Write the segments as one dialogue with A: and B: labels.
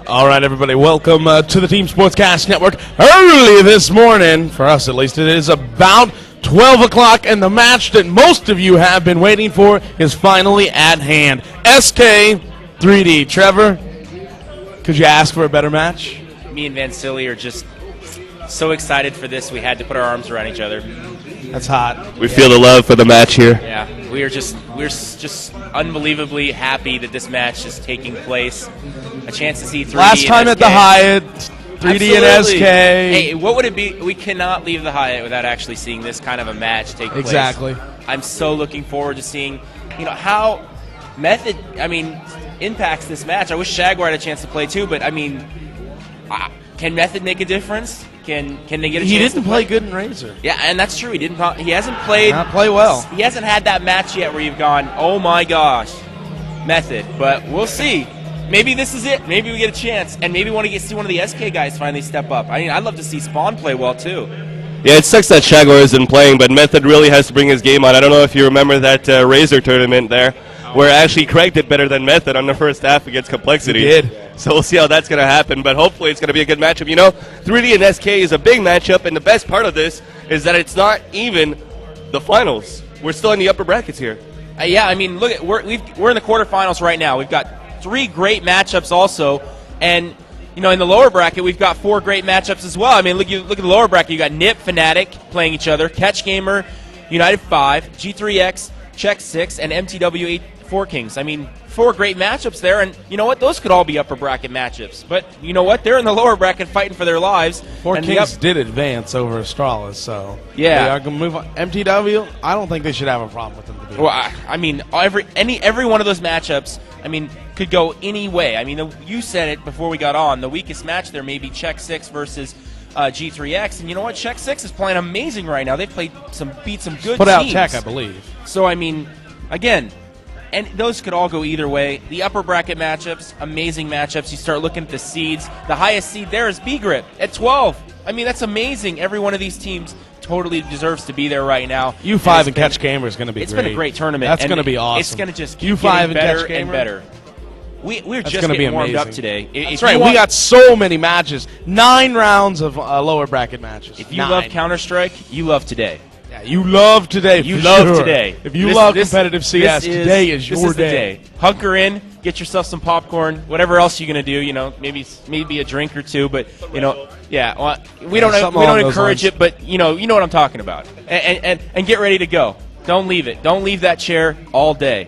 A: All right, everybody, welcome to the Team Sportscast Network. Early this morning, for us at least, it is about 12 o'clock, and the match that most of you have been waiting for is finally at hand. SK 3D. Trevor, could you ask for a better match?
B: Me and Vansillie are just so excited for this, we had to put our arms around each other.
A: That's hot.
C: We feel the love for the match here.
B: Yeah, we're just unbelievably happy that this match is taking place. A chance to see 3D
A: Last time
B: and
A: at
B: SK.
A: the Hyatt, 3D and SK.
B: Hey, what would it be? We cannot leave the Hyatt without actually seeing this kind of a match take place.
A: Exactly.
B: I'm so looking forward to seeing, how Method, impacts this match. I wish Jaguar had a chance to play too, but can Method make a difference? Can they get a chance?
A: He didn't play good in Razor.
B: Yeah, and that's true. He hasn't played.
A: Not play well.
B: He hasn't had that match yet where you've gone, oh my gosh, Method. But we'll see. Maybe this is it. Maybe we get a chance, and maybe want to see one of the SK guys finally step up. I'd love to see Spawn play well too.
C: Yeah, it sucks that Jaguar isn't playing, but Method really has to bring his game on. I don't know if you remember that Razor tournament there, where actually Craig did better than Method on the first half against Complexity.
A: He did.
C: So we'll see how that's going to happen, but hopefully it's going to be a good matchup. 3D and SK is a big matchup, and the best part of this is that it's not even the finals. We're still in the upper brackets here.
B: Look, we're in the quarterfinals right now. We've got 3 great matchups also, and in the lower bracket we've got 4 great matchups as well. Look at the lower bracket. You got Nip, Fnatic playing each other, Catch Gamer, United 5, G3X, Check 6, and MTW 4 Kings. 4 great matchups there, and you know what? Those could all be upper bracket matchups. But you know what? They're in the lower bracket fighting for their lives.
A: 4 Kings did advance over Astralis, so
B: yeah,
A: they are going to move on. MTW, I don't think they should have a problem with them. To be
B: every one of those matchups, could go any way. You said it before we got on. The weakest match there may be Check 6 versus G3X, and you know what? Check 6 is playing amazing right now. They've beat some good
A: Put
B: teams.
A: out Tech, I believe.
B: So again. And those could all go either way. The upper bracket matchups, amazing matchups. You start looking at the seeds. The highest seed there is B-Grip at 12. That's amazing. Every one of these teams totally deserves to be there right now.
A: U5 and Catch Gamer is going to be great.
B: It's been a great tournament.
A: That's going to be awesome.
B: It's going to just keep
A: U5
B: getting
A: and
B: better
A: Catch Gamer
B: and better. We're just
A: getting
B: warmed up today.
A: That's right. We got so many matches. 9 rounds of lower bracket matches.
B: If you love Counter-Strike, you love today.
A: Yeah, you love today.
B: You love today.
A: If you love competitive CS, today is your day.
B: Hunker in, get yourself some popcorn, whatever else you're gonna do. Maybe a drink or two. But we don't encourage it. But you know what I'm talking about. And get ready to go. Don't leave it. Don't leave that chair all day.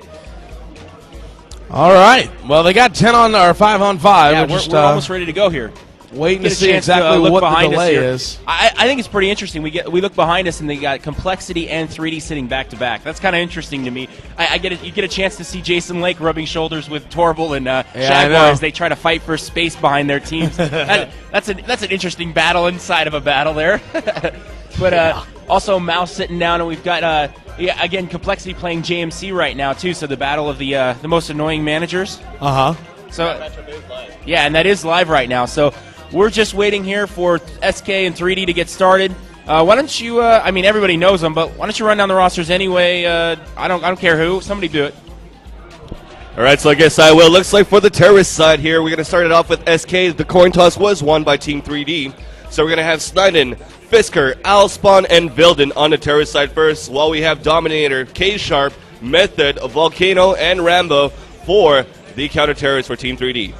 A: All right. Well, they got 10 on or 5 on 5.
B: Yeah, we're almost ready to go here.
A: Waiting to see exactly what the delay is.
B: I think it's pretty interesting. We look behind us and they got Complexity and 3D sitting back to back. That's kind of interesting to me. You get a chance to see Jason Lake rubbing shoulders with Torval and Jaguar as they try to fight for space behind their teams. That's an interesting battle inside of a battle there. But also Mouse sitting down, and we've got again Complexity playing JMC right now too. So the battle of the most annoying managers. So yeah, and that is live right now. So. We're just waiting here for SK and 3D to get started. Why don't you? Everybody knows them, but why don't you run down the rosters anyway? I don't care who. Somebody do it.
C: All right, so I guess I will. Looks like for the terrorist side here, we're going to start it off with SK. The coin toss was won by Team 3D. So we're going to have Sniden, Fisker, Alspawn, and Vilden on the terrorist side first, while we have Dominator, K-Sharp, Method, Volcano, and Rambo for the counter-terrorists for Team 3D.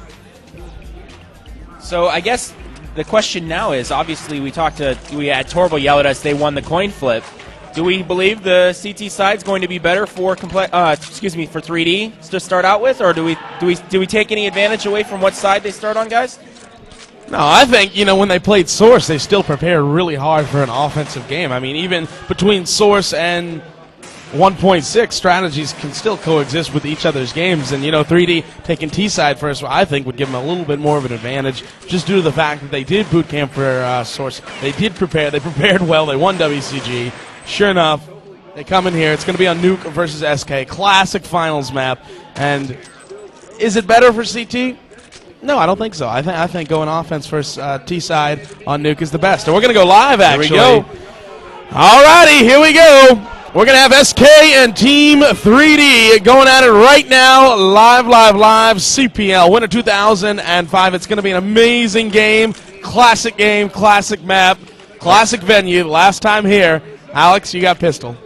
B: So I guess the question now is, obviously we had Torval yell at us, they won the coin flip. Do we believe the CT side is going to be better for 3D to start out with, or do we take any advantage away from what side they start on, guys?
A: No, I think, when they played Source, they still prepared really hard for an offensive game. Even between Source and 1.6, strategies can still coexist with each other's games, and 3D taking T-side first, I think would give them a little bit more of an advantage, just due to the fact that they did boot camp for Source. They did prepare. They prepared well. They won WCG. Sure enough, they come in here. It's going to be on Nuke versus SK, classic finals map. And is it better for CT? No, I don't think so. I think going offense first T-side on Nuke is the best. And we're going to go live, actually.
B: Here we go.
A: All righty, here we go. We're going to have SK and Team 3D going at it right now, live, CPL Winter 2005. It's going to be an amazing game, classic map, classic venue, last time here. Alex, you got pistol.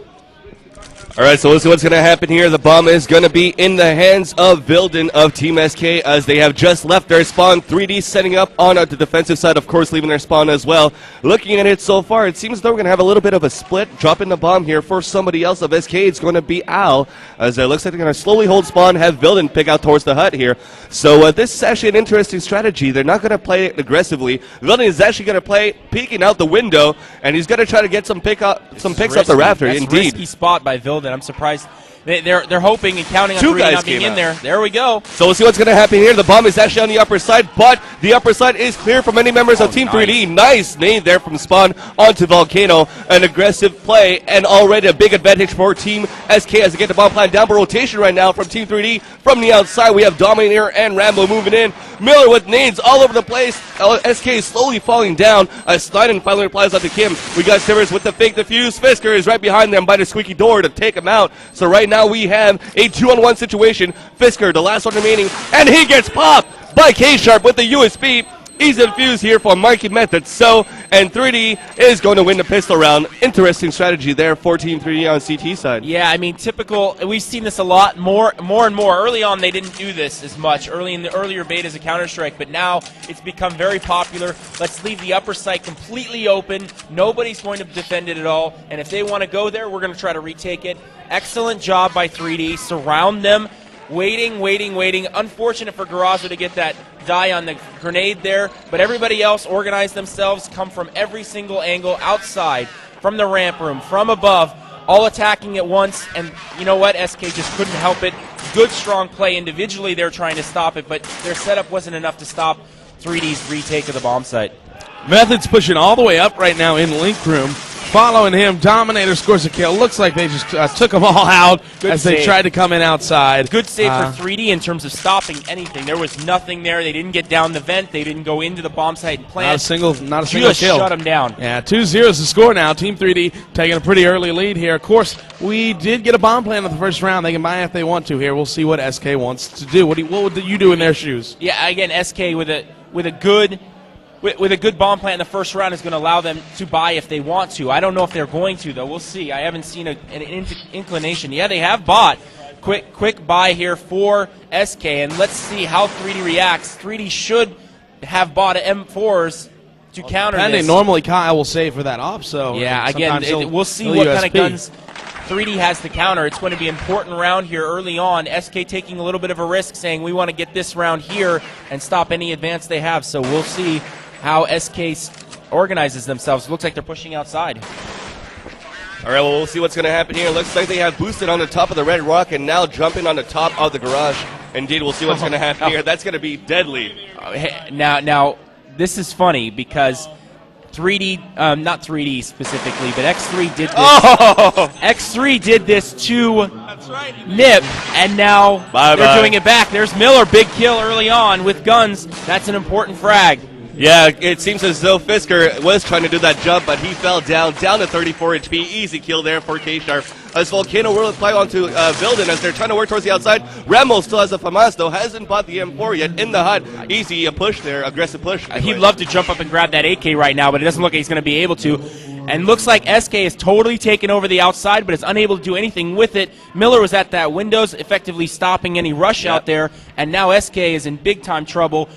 C: All right, so we'll see what's going to happen here. The bomb is going to be in the hands of Vilden of Team SK as they have just left their spawn. 3D setting up on the defensive side, of course, leaving their spawn as well. Looking at it so far, it seems as though we're going to have a little bit of a split. Dropping the bomb here for somebody else of SK. It's going to be Al, as it looks like they're going to slowly hold spawn, have Vilden pick out towards the hut here. So this is actually an interesting strategy. They're not going to play it aggressively. Vilden is actually going to play peeking out the window, and he's going to try to get some picks up the rafter.
B: That's
C: Indeed.
B: Risky spot by Vilden. I'm surprised. They're hoping and counting on 3D not being in there. There we go.
C: So we'll see what's going to happen here. The bomb is actually on the upper side, but the upper side is clear for many members of Team 3D. Nice nade there from Spawn onto Volcano. An aggressive play and already a big advantage for Team SK as they get the bomb plant down. But rotation right now from Team 3D. From the outside, we have Dominator and Rambo moving in. Miller with nades all over the place. SK is slowly falling down as Snyden finally replies onto Kim. We got Sivers with the fake defuse. Fisker is right behind them by the squeaky door to take him out. So right now we have a 2-on-1 situation. Fisker, the last one remaining, and he gets popped by K-Sharp with the USB. He's infused here for Marky Method. So, and 3D is going to win the pistol round. Interesting strategy there for Team 3D on CT side.
B: Yeah, I mean, typical. We've seen this a lot more and more. Early on, they didn't do this as much. Early in the earlier betas of Counter-Strike, but now it's become very popular. Let's leave the upper site completely open. Nobody's going to defend it at all. And if they want to go there, we're going to try to retake it. Excellent job by 3D. Surround them. Waiting. Unfortunate for Garazo to get that die on the grenade there, but everybody else organize themselves, come from every single angle, outside, from the ramp room, from above, all attacking at once, and you know what? SK just couldn't help it. Good, strong play individually. They're trying to stop it, but their setup wasn't enough to stop 3D's retake of the bomb site.
A: Method's pushing all the way up right now in link room. Following him, Dominator scores a kill. Looks like they just took them all out as they tried to come in outside.
B: Good save for 3D in terms of stopping anything. There was nothing there. They didn't get down the vent. They didn't go into the bomb site and plant.
A: Not a single kill.
B: Shut them down.
A: Yeah, 2-0 is the score now. Team 3D taking a pretty early lead here. Of course, we did get a bomb plant in the first round. They can buy it if they want to here. We'll see what SK wants to do. What would you do in their shoes?
B: Yeah, again, SK with a good bomb plant in the first round is going to allow them to buy if they want to. I don't know if they're going to, though. We'll see. I haven't seen an inclination. Yeah, they have bought. Quick buy here for SK, and let's see how 3D reacts. 3D should have bought M4s to counter this.
A: Normally Kyle will save for that op, so
B: yeah, again, we'll see what kind of guns 3D has to counter. It's going to be an important round here early on. SK taking a little bit of a risk, saying we want to get this round here and stop any advance they have. So we'll see how SK organizes themselves. It looks like they're pushing outside.
C: All right, well, we'll see what's going to happen here. It looks like they have boosted on the top of the red rock and now jumping on the top of the garage. Indeed, we'll see what's going to happen here. That's going to be deadly.
B: Now, this is funny because 3D, not 3D specifically, but X3 did this. X3 did this to Nip, and now they're doing it back. There's Miller, big kill early on with guns. That's an important frag.
C: Yeah, it seems as though Fisker was trying to do that jump, but he fell down to 34 HP. Easy kill there for K-Sharp. As Volcano will apply onto Vilden as they're trying to work towards the outside. Rambo still has a FAMAS, though, hasn't bought the M4 yet in the hut. Easy push there, aggressive push.
B: He'd love to jump up and grab that AK right now, but it doesn't look like he's going to be able to. And looks like SK is totally taken over the outside, but is unable to do anything with it. Miller was at that windows, effectively stopping any rush out there, and now SK is in big-time trouble.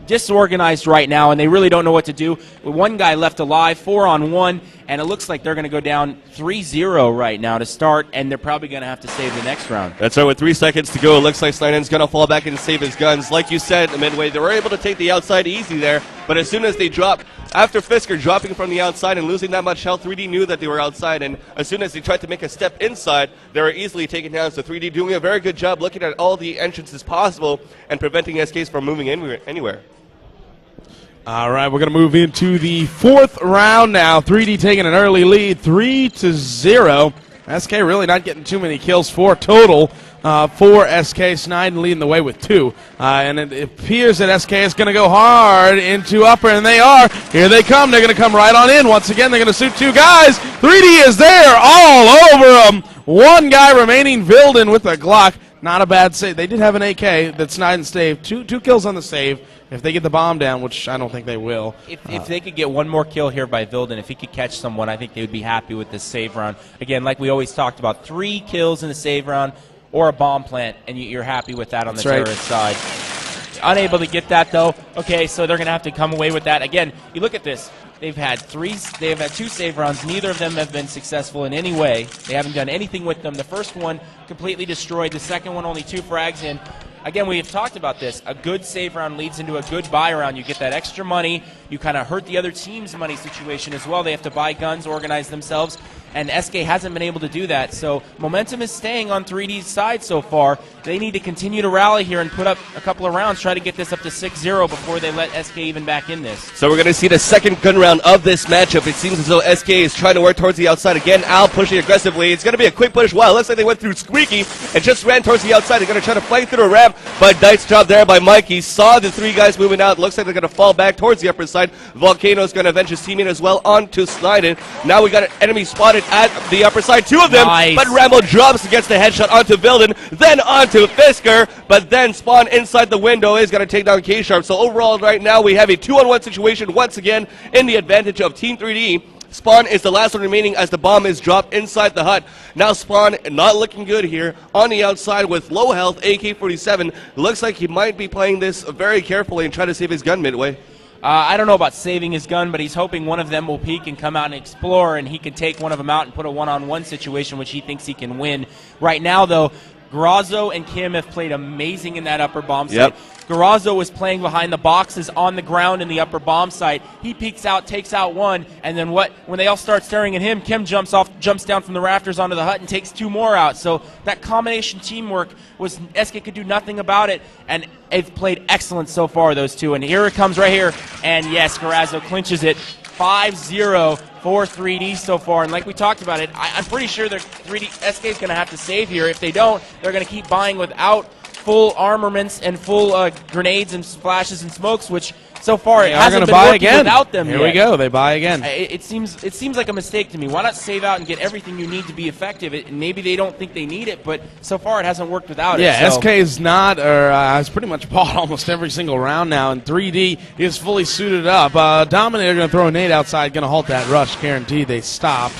B: Disorganized right now, and they really don't know what to do. One guy left alive, 4-on-1, and it looks like they're going to go down 3-0 right now to start, and they're probably going to have to save the next round.
C: That's right, with 3 seconds to go, it looks like Snyden's going to fall back and save his guns. Like you said, Midway, they were able to take the outside easy there, but as soon as they drop, after Fisker dropping from the outside and losing that much health, 3D knew that they were outside, and as soon as they tried to make a step inside, they were easily taken down. So 3D doing a very good job looking at all the entrances possible and preventing SKs from moving anywhere.
A: All right, we're going to move into the 4th round now. 3D taking an early lead, 3-0. SK really not getting too many kills, 4 total. for SK. Sniden leading the way with 2. And it appears that SK is going to go hard into upper, and they are. Here they come. They're going to come right on in. Once again, they're going to suit 2 guys. 3D is there all over them. 1 guy remaining, Vilden with a Glock. Not a bad save. They did have an AK that Sniden saved. Two kills on the save. If they get the bomb down, which I don't think they will.
B: If they could get one more kill here by Vilden, if he could catch someone, I think they would be happy with this save round. Again, like we always talked about, 3 kills in a save round or a bomb plant, and you're happy with that on the terrorist side. Unable to get that, though. Okay, so they're going to have to come away with that. Again, you look at this. They've had 2 save rounds. Neither of them have been successful in any way. They haven't done anything with them. The first one completely destroyed. The second one only 2 frags in. Again, we have talked about this. A good save round leads into a good buy round. You get that extra money. You kind of hurt the other team's money situation as well. They have to buy guns, organize themselves, and SK hasn't been able to do that. So momentum is staying on 3D's side so far. They need to continue to rally here and put up a couple of rounds, try to get this up to 6-0 before they let SK even back in this.
C: So we're going to see the second gun round of this matchup. It seems as though SK is trying to work towards the outside again. Al pushing aggressively. It's going to be a quick push. Wow, it looks like they went through Squeaky and just ran towards the outside. They're going to try to flank through a ramp, but nice job there by Mikey. Saw the 3 guys moving out. Looks like they're going to fall back towards the upper side. Volcano's going to avenge his teammate as well onto Sniden. Now we got an enemy spotted at the upper side. 2 of them, but Rambo drops against the headshot onto Vilden, then onto Fisker, but then Spawn inside the window is going to take down K-Sharp. So overall right now we have a 2-on-1 situation once again in the advantage of Team 3D. Spawn is the last one remaining as the bomb is dropped inside the hut. Now Spawn not looking good here on the outside with low health AK-47. Looks like he might be playing this very carefully and try to save his gun midway.
B: I don't know about saving his gun, but he's hoping one of them will peek and come out and explore, and he can take one of them out and put a one-on-one situation, which he thinks he can win. Right now, though, Grazzo and Kim have played amazing in that upper bomb site. Grazzo was playing behind the boxes on the ground in the upper bomb site. He peeks out, takes out one, and then when they all start staring at him, Kim jumps down from the rafters onto the hut and takes 2 more out. So that combination teamwork was SK could do nothing about it, and they've played excellent so far, those 2. And here it comes right here, and yes, Grazzo clinches it. 5-0 for 3D so far, and like we talked about it, I'm pretty sure SK is going to have to save here. If they don't, they're going to keep buying without full armaments and full grenades and flashes and smokes, which so far it hasn't been working without them.
A: Here we go, they buy again.
B: It seems like a mistake to me. Why not save out and get everything you need to be effective? Maybe they don't think they need it, but so far it hasn't worked without it.
A: Yeah, SK is not, or has pretty much bought almost every single round now, and 3D is fully suited up. Dominator going to throw a nade outside, going to halt that rush. Guaranteed they stop.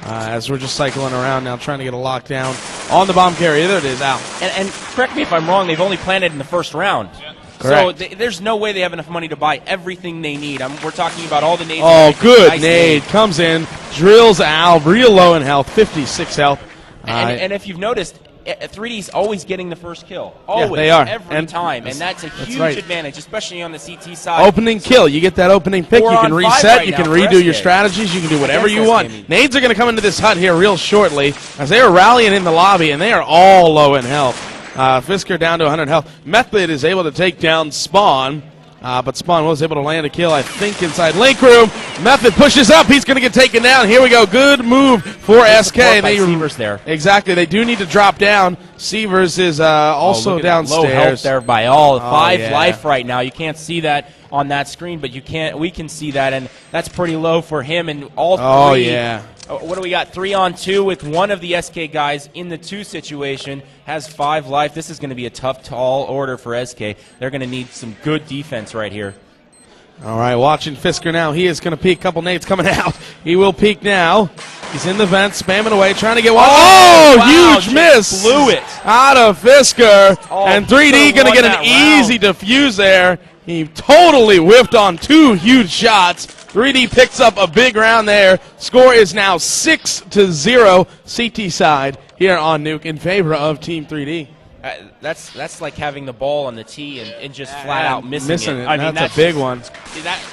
A: As we're just cycling around now, trying to get a lockdown on the bomb carrier. There it is, out.
B: And correct me if I'm wrong, they've only planted in the first round. Yeah.
A: Correct.
B: So there's no way they have enough money to buy everything they need. We're talking about all the nades.
A: Oh, good nice nade. Comes in, drills Al, real low in health, 56 health.
B: And if you've noticed, 3D's always getting the first kill. Always.
A: Yeah, they are.
B: Every time. And that's a huge advantage, especially on the CT side.
A: Opening kill. You get that opening pick. You can reset. You can redo your strategies. You can do whatever you want. Nades are going to come into this hut here real shortly as they are rallying in the lobby, and they are all low in health. Fisker down to 100 health. Method is able to take down Spawn. But Spawn was able to land a kill, I think, inside link room. Method pushes up. He's going to get taken down. Here we go. Good move for SK.
B: Sievers there.
A: Exactly. They do need to drop down. Sievers is also downstairs.
B: Low health there by all. 5 life right now. You can't see that on that screen, but we can see that, and that's pretty low for him and all 3.
A: Oh, yeah.
B: What do we got? 3-on-2 with one of the SK guys in the 2 situation. Has 5 life. This is going to be a tough, tall order for SK. They're going to need some good defense right here.
A: All right, watching Fisker now. He is going to peek. Couple nades coming out. He will peek now. He's in the vent, spamming away, trying to get one. Oh, wow, huge miss.
B: Blew it.
A: Out of Fisker. And 3D going to get an easy defuse there. He totally whiffed on 2 huge shots. 3D picks up a big round there. Score is now 6-0 CT side here on Nuke in favor of Team 3D.
B: That's like having the ball on the tee and just flat out missing it.
A: I mean, that's a big one.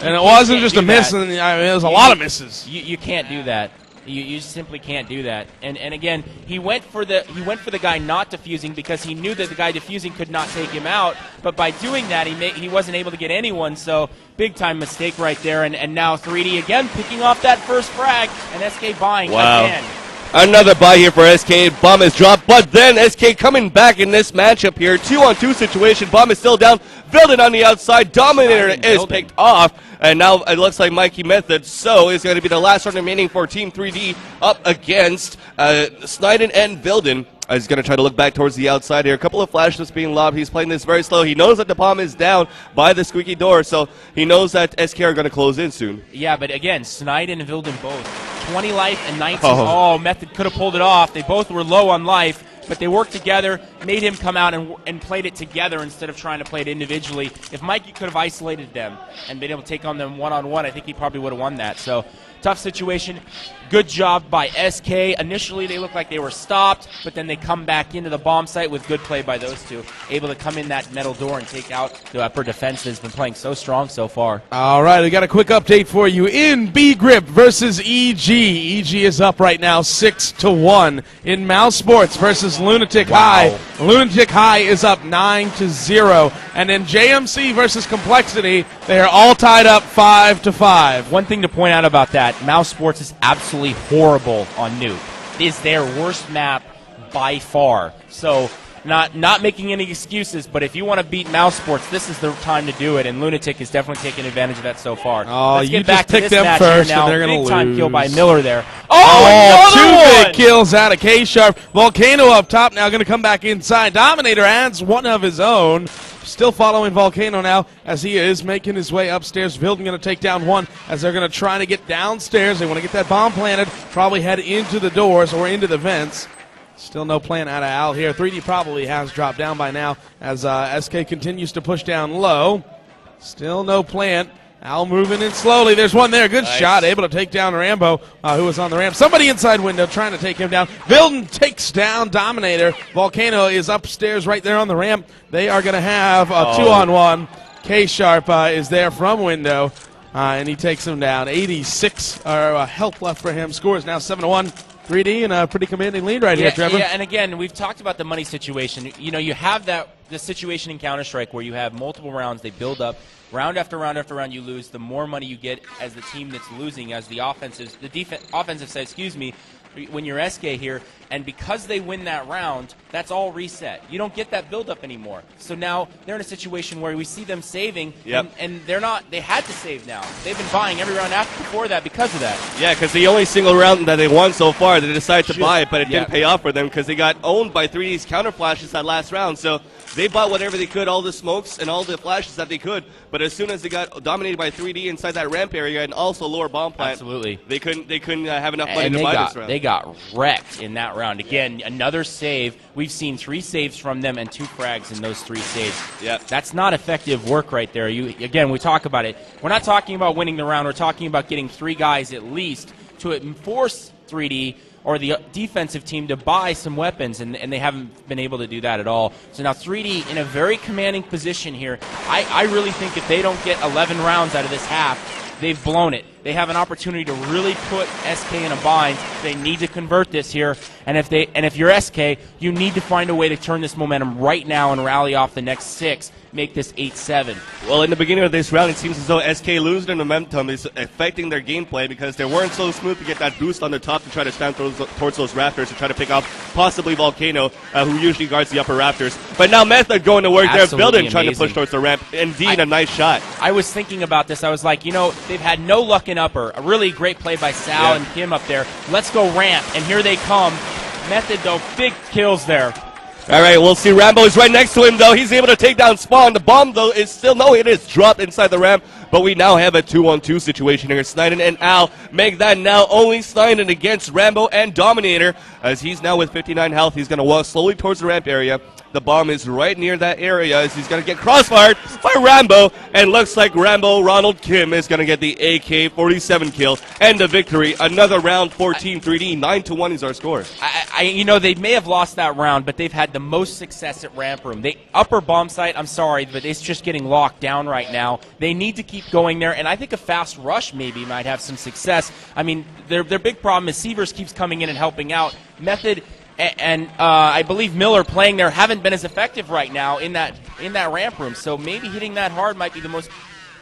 A: And it wasn't just a miss. It was a lot of misses.
B: You can't do that. You simply can't do that. And again, he went for the guy not defusing because he knew that the guy defusing could not take him out. But by doing that, he wasn't able to get anyone. So big time mistake right there. And now 3D again picking off that first frag and SK buying again.
C: Another buy here for SK. Bomb is dropped, but then SK coming back in this matchup here. 2-on-2 situation. Bomb is still down. Building on the outside. Dominator is picked off. And now it looks like Mikey Method. So it's going to be the last one remaining for Team 3D up against Sniden and Vilden. He's going to try to look back towards the outside here. A couple of flashes being lobbed. He's playing this very slow. He knows that the bomb is down by the squeaky door, so he knows that SK are going to close in soon.
B: Yeah, but again, Sniden and Vilden both. 20 life and 19. Oh, Method could have pulled it off. They both were low on life, but they worked together, made him come out and played it together instead of trying to play it individually. If Mikey could have isolated them and been able to take on them one-on-one, I think he probably would have won that. So, tough situation. Good job by SK. Initially, they looked like they were stopped, but then they come back into the bomb site with good play by those two. Able to come in that metal door and take out the upper defense that's been playing so strong so far.
A: All right, we got a quick update for you. In B-Grip versus EG. EG is up right now 6-1. In Mouse Sports versus Lunatic High. Lunatic High is up 9-0. And in JMC versus Complexity, they are all tied up 5-5.
B: One thing to point out about that, Mouse Sports is absolutely horrible on Nuke. It is their worst map by far. So, not making any excuses, but if you want to beat Mouse Sports, this is the time to do it, and Lunatic is definitely taking advantage of that so far.
A: Oh,
B: Let's
A: you
B: get back
A: just
B: to
A: pick
B: this
A: them
B: match
A: first,
B: here now.
A: and they're going to lose.
B: Big time kill by Miller there.
A: Oh, two big kills out of K-Sharp. Volcano up top now, going to come back inside. Dominator adds one of his own. Still following Volcano now as he is making his way upstairs. Vilden going to take down one as they're going to try to get downstairs. They want to get that bomb planted, probably head into the doors or into the vents. Still no plan out of Al here. 3D probably has dropped down by now as SK continues to push down low. Still no plan. Al moving in slowly. There's one there. Good shot. Able to take down Rambo, who was on the ramp. Somebody inside window trying to take him down. Vilden takes down Dominator. Volcano is upstairs right there on the ramp. They are going to have a 2-on-1. K-Sharp is there from window, and he takes him down. 86 health left for him. Score is now 7-1. 3D in a pretty commanding lead right here, Trevor.
B: Yeah, and again, we've talked about the money situation. You know, you have the situation in Counter-Strike where you have multiple rounds. They build up. Round after round after round you lose, the more money you get as the team that's losing, as the offensive side, when you're SK here, and because they win that round, that's all reset. You don't get that build-up anymore. So now they're in a situation where we see them saving, and they had to save now. They've been buying every round before that because of that. Yeah,
C: because the only single round that they won so far, they decided to buy it, but it didn't pay off for them because they got owned by 3D's counter flashes that last round. So they bought whatever they could, all the smokes and all the flashes that they could, but as soon as they got dominated by 3D inside that ramp area and also lower bomb plant, they couldn't have enough money to buy this round.
B: They got wrecked in that round. Again, another save. We've seen 3 saves from them and 2 frags in those 3 saves.
C: Yeah,
B: that's not effective work right there. Again, we talk about it. We're not talking about winning the round. We're talking about getting 3 guys at least to force 3D or the defensive team to buy some weapons, and they haven't been able to do that at all. So now 3D in a very commanding position here. I really think if they don't get 11 rounds out of this half, they've blown it. They have an opportunity to really put SK in a bind. They need to convert this here, and if you're SK, you need to find a way to turn this momentum right now and rally off the next 6. Make this 8-7.
C: Well, in the beginning of this round, it seems as though SK losing the momentum is affecting their gameplay because they weren't so smooth to get that boost on the top to try to stand towards those rafters to try to pick off possibly Volcano, who usually guards the upper rafters. But now Method going to work there, building, trying to push towards the ramp. Indeed, a nice shot.
B: I was thinking about this. I was like, they've had no luck in upper. A really great play by Sal and Kim up there. Let's go ramp, and here they come. Method, though, big kills there.
C: All right, we'll see. Rambo is right next to him, though. He's able to take down Spawn. The bomb, though, is still no hit. It's dropped inside the ramp, but we now have a 2-on-2 situation here. Sniden and Al make that now only Sniden against Rambo and Dominator, as he's now with 59 health. He's going to walk slowly towards the ramp area. The bomb is right near that area as he's going to get crossfired by Rambo, and looks like Rambo Ronald Kim is going to get the AK-47 kill and the victory. Another round for Team 3D. 9-1 is our score.
B: They may have lost that round, but they've had the most success at ramp room. Upper bomb site, I'm sorry, but it's just getting locked down right now. They need to keep going there, and I think a fast rush maybe might have some success. I mean, their big problem is Sievers keeps coming in and helping out. Method and I believe Miller playing there haven't been as effective right now in that ramp room. So maybe hitting that hard might be the most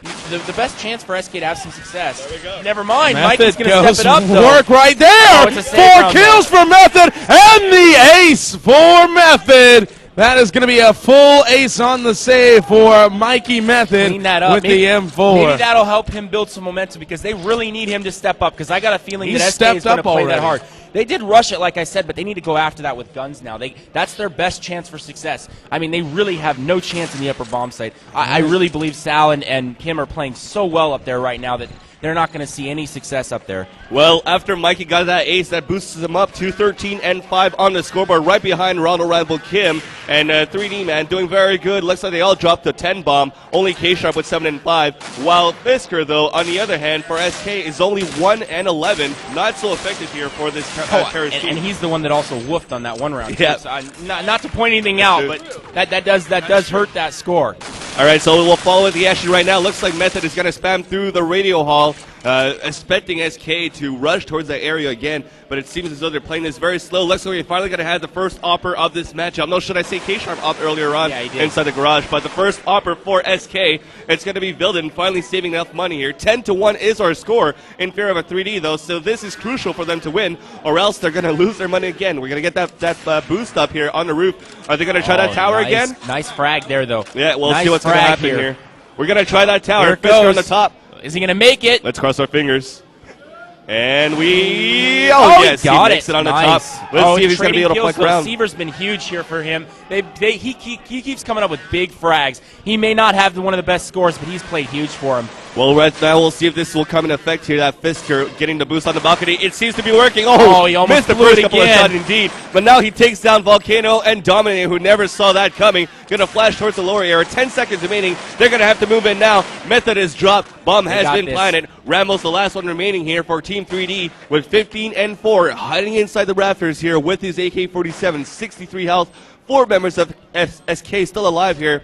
B: the best chance for SK to have some success.
C: There we go.
B: Never mind.
A: Method
B: Mike is going to step it up, though.
A: work right there.
B: Oh, it's a save
A: 4
B: round,
A: kills for Method and the ace for Method. That is going to be a full ace on the save for Mikey Method
B: Clean that up.
A: with the M4.
B: Maybe that'll help him build some momentum because they really need him to step up because I got a feeling
A: He's
B: that SK
A: stepped
B: is going to
A: up
B: play
A: already.
B: that hard. They did rush it, like I said, but they need to go after that with guns now. That's their best chance for success. I mean, they really have no chance in the upper bomb site. I really believe Sal and Kim are playing so well up there right now that they're not going to see any success up there.
C: Well, after Mikey got that ace, that boosts him up to 13 and 5 on the scoreboard, right behind Ronald rival Kim. And 3D, man, doing very good. Looks like they all dropped the 10 bomb. Only K-Sharp with 7 and 5. While Fisker, though, on the other hand, for SK, is only 1 and 11. Not so effective here for this terrorist team.
B: And he's the one that also woofed on that one round.
C: Yeah.
B: So, not to point anything out, but that does hurt that score.
C: All right, so we'll follow the action right now. Looks like Method is going to spam through the radio hall, expecting SK to rush towards that area again, but it seems as though they're playing this very slow. Looks like we're finally going to have the first opper of this matchup. No, should I say K-Sharp op earlier on inside the garage, but the first opper for SK, it's going to be Vilden finally saving enough money here. 10-1 is our score in favor of a 3D, though, so this is crucial for them to win, or else they're going to lose their money again. We're going to get that boost up here on the roof. Are they going to try that tower again?
B: Nice frag there, though.
C: Yeah, we'll
B: nice
C: see what's going to happen here. We're going to try that tower.
B: Here it
C: Fisker
B: goes.
C: on the top.
B: Is he going to make it?
C: Let's cross our fingers. And we...
B: Oh,
C: yes,
B: he got
C: makes it on the
B: nice.
C: top. Let's see if he's going to be able to flank around.
B: Seaver's been huge here for him. He keeps coming up with big frags. He may not have one of the best scores, but he's played huge for him.
C: Well, right now we'll see if this will come in effect here. That Fisker getting the boost on the balcony. It seems to be working. Oh,
B: he almost
C: missed the
B: blew
C: first
B: it
C: couple of
B: again.
C: shots indeed. But now he takes down Volcano and Dominator, who never saw that coming. Going to flash towards the lower area. 10 seconds remaining. They're going to have to move in now. Method is dropped. Bomb has been planted. Ramos, the last one remaining here for Team 3D with 15 and 4. Hiding inside the rafters here with his AK-47. 63 health. 4 members of SK still alive here.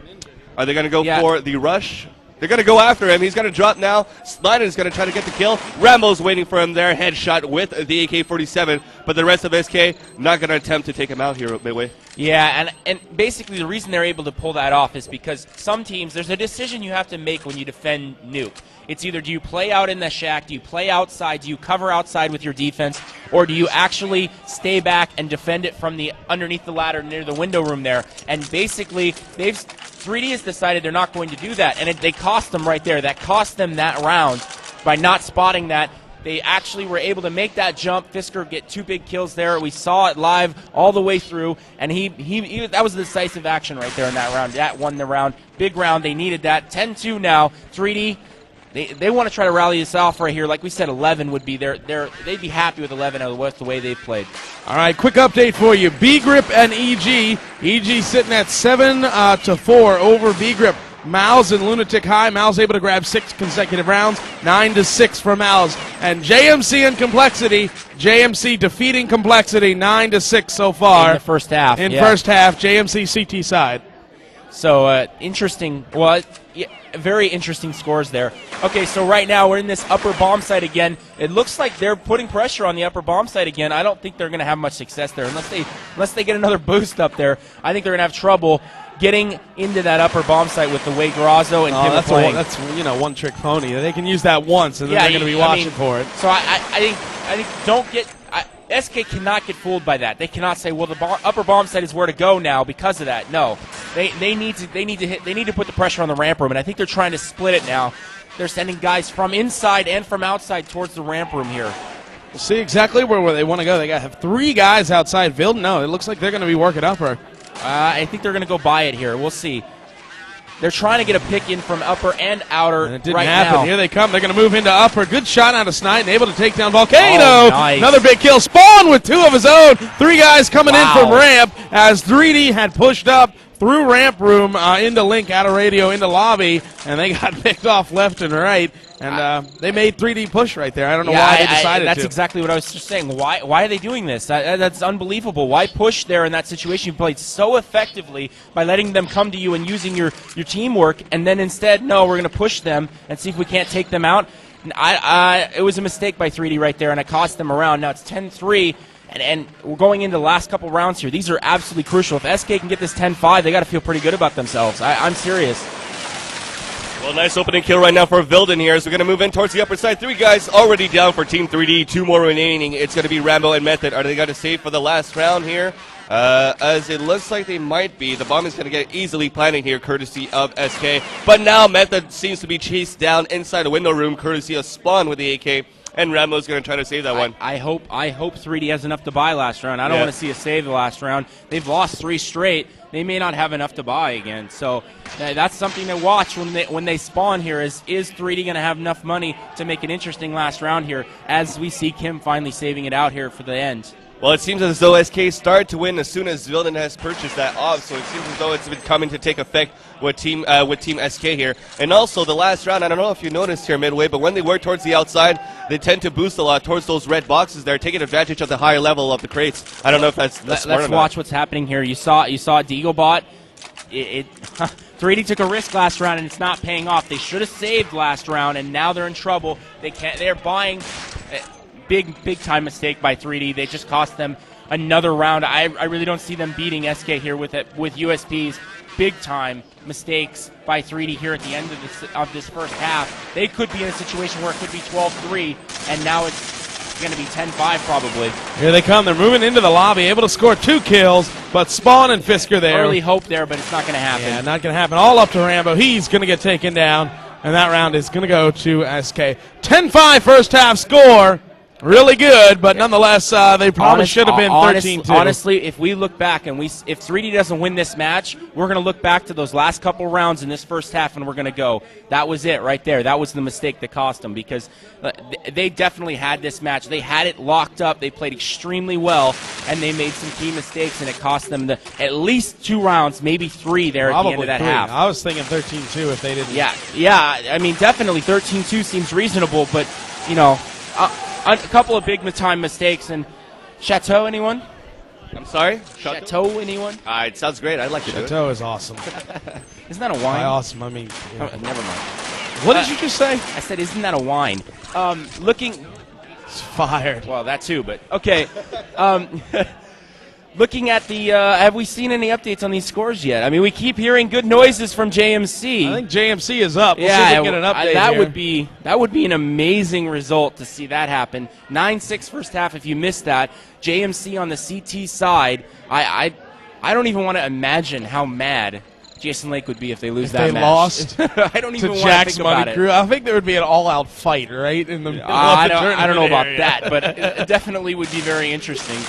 C: Are they going to go for the rush? They're going to go after him. He's going to drop now. Snyder is going to try to get the kill. Rambo's waiting for him there. Headshot with the AK-47. But the rest of SK not going to attempt to take him out here at Midway.
B: Yeah, and basically the reason they're able to pull that off is because some teams, there's a decision you have to make when you defend Nuke. It's either do you play out in the shack, do you play outside, do you cover outside with your defense, or do you actually stay back and defend it from the underneath the ladder near the window room there? And basically, 3D has decided they're not going to do that, and they cost them right there. That cost them that round by not spotting that. They actually were able to make that jump. Fisker get 2 big kills there. We saw it live all the way through, and he that was a decisive action right there in that round. That won the round. Big round. They needed that. 10-2 now. 3D. They want to try to rally this off right here. Like we said, 11 would be they'd be happy with 11 with the way they've played.
A: All right, quick update for you. B-Grip and EG. EG sitting at 7-4 over B-Grip. Mouse and Lunatic High. Mouse able to grab 6 consecutive rounds. 9-6 for Mouse. And JMC and Complexity. JMC defeating Complexity 9-6 so far.
B: In the first half.
A: First half, JMC CT side.
B: So interesting. Well, very interesting scores there. Okay, so right now we're in this upper bomb site again. It looks like they're putting pressure on the upper bomb site again. I don't think they're going to have much success there unless they get another boost up there. I think they're going to have trouble getting into that upper bomb site with the way Grazo and Kim are playing.
A: That's one trick pony. They can use that once, and then they're going to be watching for it.
B: So I think don't get. SK cannot get fooled by that. They cannot say, well, the upper bomb site is where to go now because of that. No, they need to put the pressure on the ramp room, and I think they're trying to split it now. They're sending guys from inside and from outside towards the ramp room here.
A: We'll see exactly where they want to go. They have 3 guys outside. Vilden, no, it looks like they're going to be working upper.
B: I think they're going to go by it here. We'll see. They're trying to get a pick in from upper and outer.
A: And it didn't
B: right
A: happen.
B: Now.
A: Here they come. They're going to move into upper. Good shot out of Sniden, able to take down Volcano.
B: Oh, nice.
A: Another big kill. Spawn with 2 of his own. 3 guys coming in from ramp as 3D had pushed up through ramp room into link, out of radio, into lobby, and they got picked off left and right. And they made 3D push right there. I don't know why they decided
B: that's
A: to.
B: Exactly what I was just saying. Why are they doing this? That's unbelievable. Why push there in that situation? You played so effectively by letting them come to you and using your teamwork, and then instead, no, we're going to push them and see if we can't take them out. It was a mistake by 3D right there, and it cost them a round. Now it's 10-3. And we're going into the last couple rounds here. These are absolutely crucial. If SK can get this 10-5, they got to feel pretty good about themselves. I'm serious.
C: Well, nice opening kill right now for Vilden here. So we're going to move in towards the upper side. 3 guys already down for Team 3D. 2 more remaining. It's going to be Rambo and Method. Are they going to save for the last round here? As it looks like they might be. The bomb is going to get easily planted here, courtesy of SK. But now Method seems to be chased down inside the window room, courtesy of Spawn with the AK. And Rambo's going to try to save that one.
B: I hope 3D has enough to buy last round. I don't want to see a save the last round. They've lost 3 straight. They may not have enough to buy again. So that's something to watch when they spawn here. Is 3D going to have enough money to make an interesting last round here, as we see Kim finally saving it out here for the end?
C: Well, it seems as though SK started to win as soon as Vilden has purchased that off, so it seems as though it's been coming to take effect with Team SK here. And also, the last round, I don't know if you noticed here, Midway, but when they work towards the outside, they tend to boost a lot towards those red boxes there, taking advantage of the higher level of the crates. I don't know if that's smart or not.
B: Let's watch what's happening here. You saw Deaglebot. 3D took a risk last round, and it's not paying off. They should have saved last round, and now they're in trouble. They're buying... Big time mistake by 3D. They just cost them another round. I really don't see them beating SK here with USPs. Big time mistakes by 3D here at the end of this first half. They could be in a situation where it could be 12-3, and now it's going to be 10-5 probably.
A: Here they come. They're moving into the lobby, able to score 2 kills, but Spawn and Fisker there.
B: Early hope there, but it's not going to happen.
A: Yeah, not going to happen. All up to Rambo. He's going to get taken down, and that round is going to go to SK. 10-5 first half score. Really good, but nonetheless, they probably should have been 13-2.
B: Honestly, if we look back and if 3D doesn't win this match, we're going to look back to those last couple rounds in this first half, and we're going to go, that was it right there. That was the mistake that cost them, because they definitely had this match. They had it locked up. They played extremely well, and they made some key mistakes, and it cost them at least 2 rounds, maybe 3 there
A: probably
B: at the end of that
A: 3.
B: half.
A: I was thinking 13-2 if they didn't.
B: Yeah. I mean, definitely 13-2 seems reasonable, but, you know, a couple of big time mistakes. And Chateau, anyone?
C: I'm sorry?
B: Chateau, anyone?
C: It sounds great. I'd like to do it.
A: Chateau is awesome.
B: Isn't that a wine?
A: By awesome, I mean...
B: Oh, never mind.
A: What did you just say?
B: I said, isn't that a wine? Looking...
A: It's fired.
B: Well, that too, but... Okay. Looking at the... have we seen any updates on these scores yet? I mean, we keep hearing good noises from JMC.
A: I think JMC is up. We'll see
B: yeah,
A: if we get an update
B: that would be an amazing result to see that happen. 9-6 first half. If you missed that, JMC on the CT side. I don't even want to imagine how mad Jason Lake would be if they lose that match.
A: Lost.
B: I don't even
A: to
B: want
A: Jack's
B: to think about
A: Money Crew. I think there would be an all-out fight, right? In the middle of the
B: I don't know about
A: area.
B: that, but it definitely would be very interesting.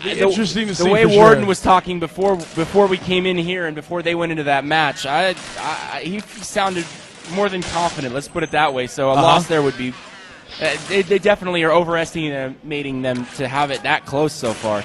A: Interesting to see.
B: The way
A: for
B: Warden
A: sure.
B: was talking before we came in here and before they went into that match, he sounded more than confident. Let's put it that way. So a loss there would be. They definitely are overestimating them to have it that close so far.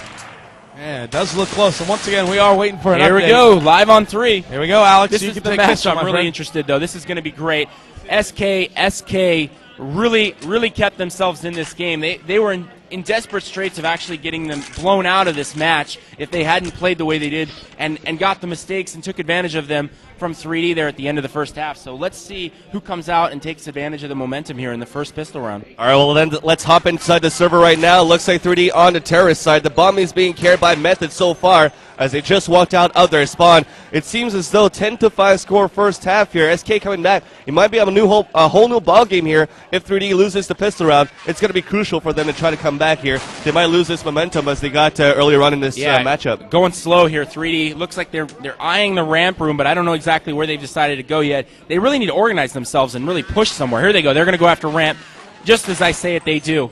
A: Yeah, it does look close. And once again, we are waiting for an update.
B: Here we go, live on 3.
A: Here we go, Alex.
B: This
A: you
B: is
A: can
B: the
A: take
B: match.
A: this one,
B: I'm
A: my
B: really
A: friend.
B: interested, though. This is going to be great. SK really kept themselves in this game. They were in desperate straits of actually getting them blown out of this match if they hadn't played the way they did and got the mistakes and took advantage of them from 3D there at the end of the first half. So let's see who comes out and takes advantage of the momentum here in the first pistol round.
C: All right, well, then let's hop inside the server right now. Looks like 3D on the terrorist side. The bomb is being carried by Method so far as they just walked out of their spawn. It seems as though 10-5 score first half here. SK coming back. It might be a whole new ball game here if 3D loses the pistol round. It's going to be crucial for them to try to come back here. They might lose this momentum as they got earlier on in this matchup.
B: Going slow here. 3D looks like they're eyeing the ramp room, but I don't know exactly where they've decided to go yet. They really need to organize themselves and really push somewhere. Here they go. They're going to go after ramp, just as I say it, they do.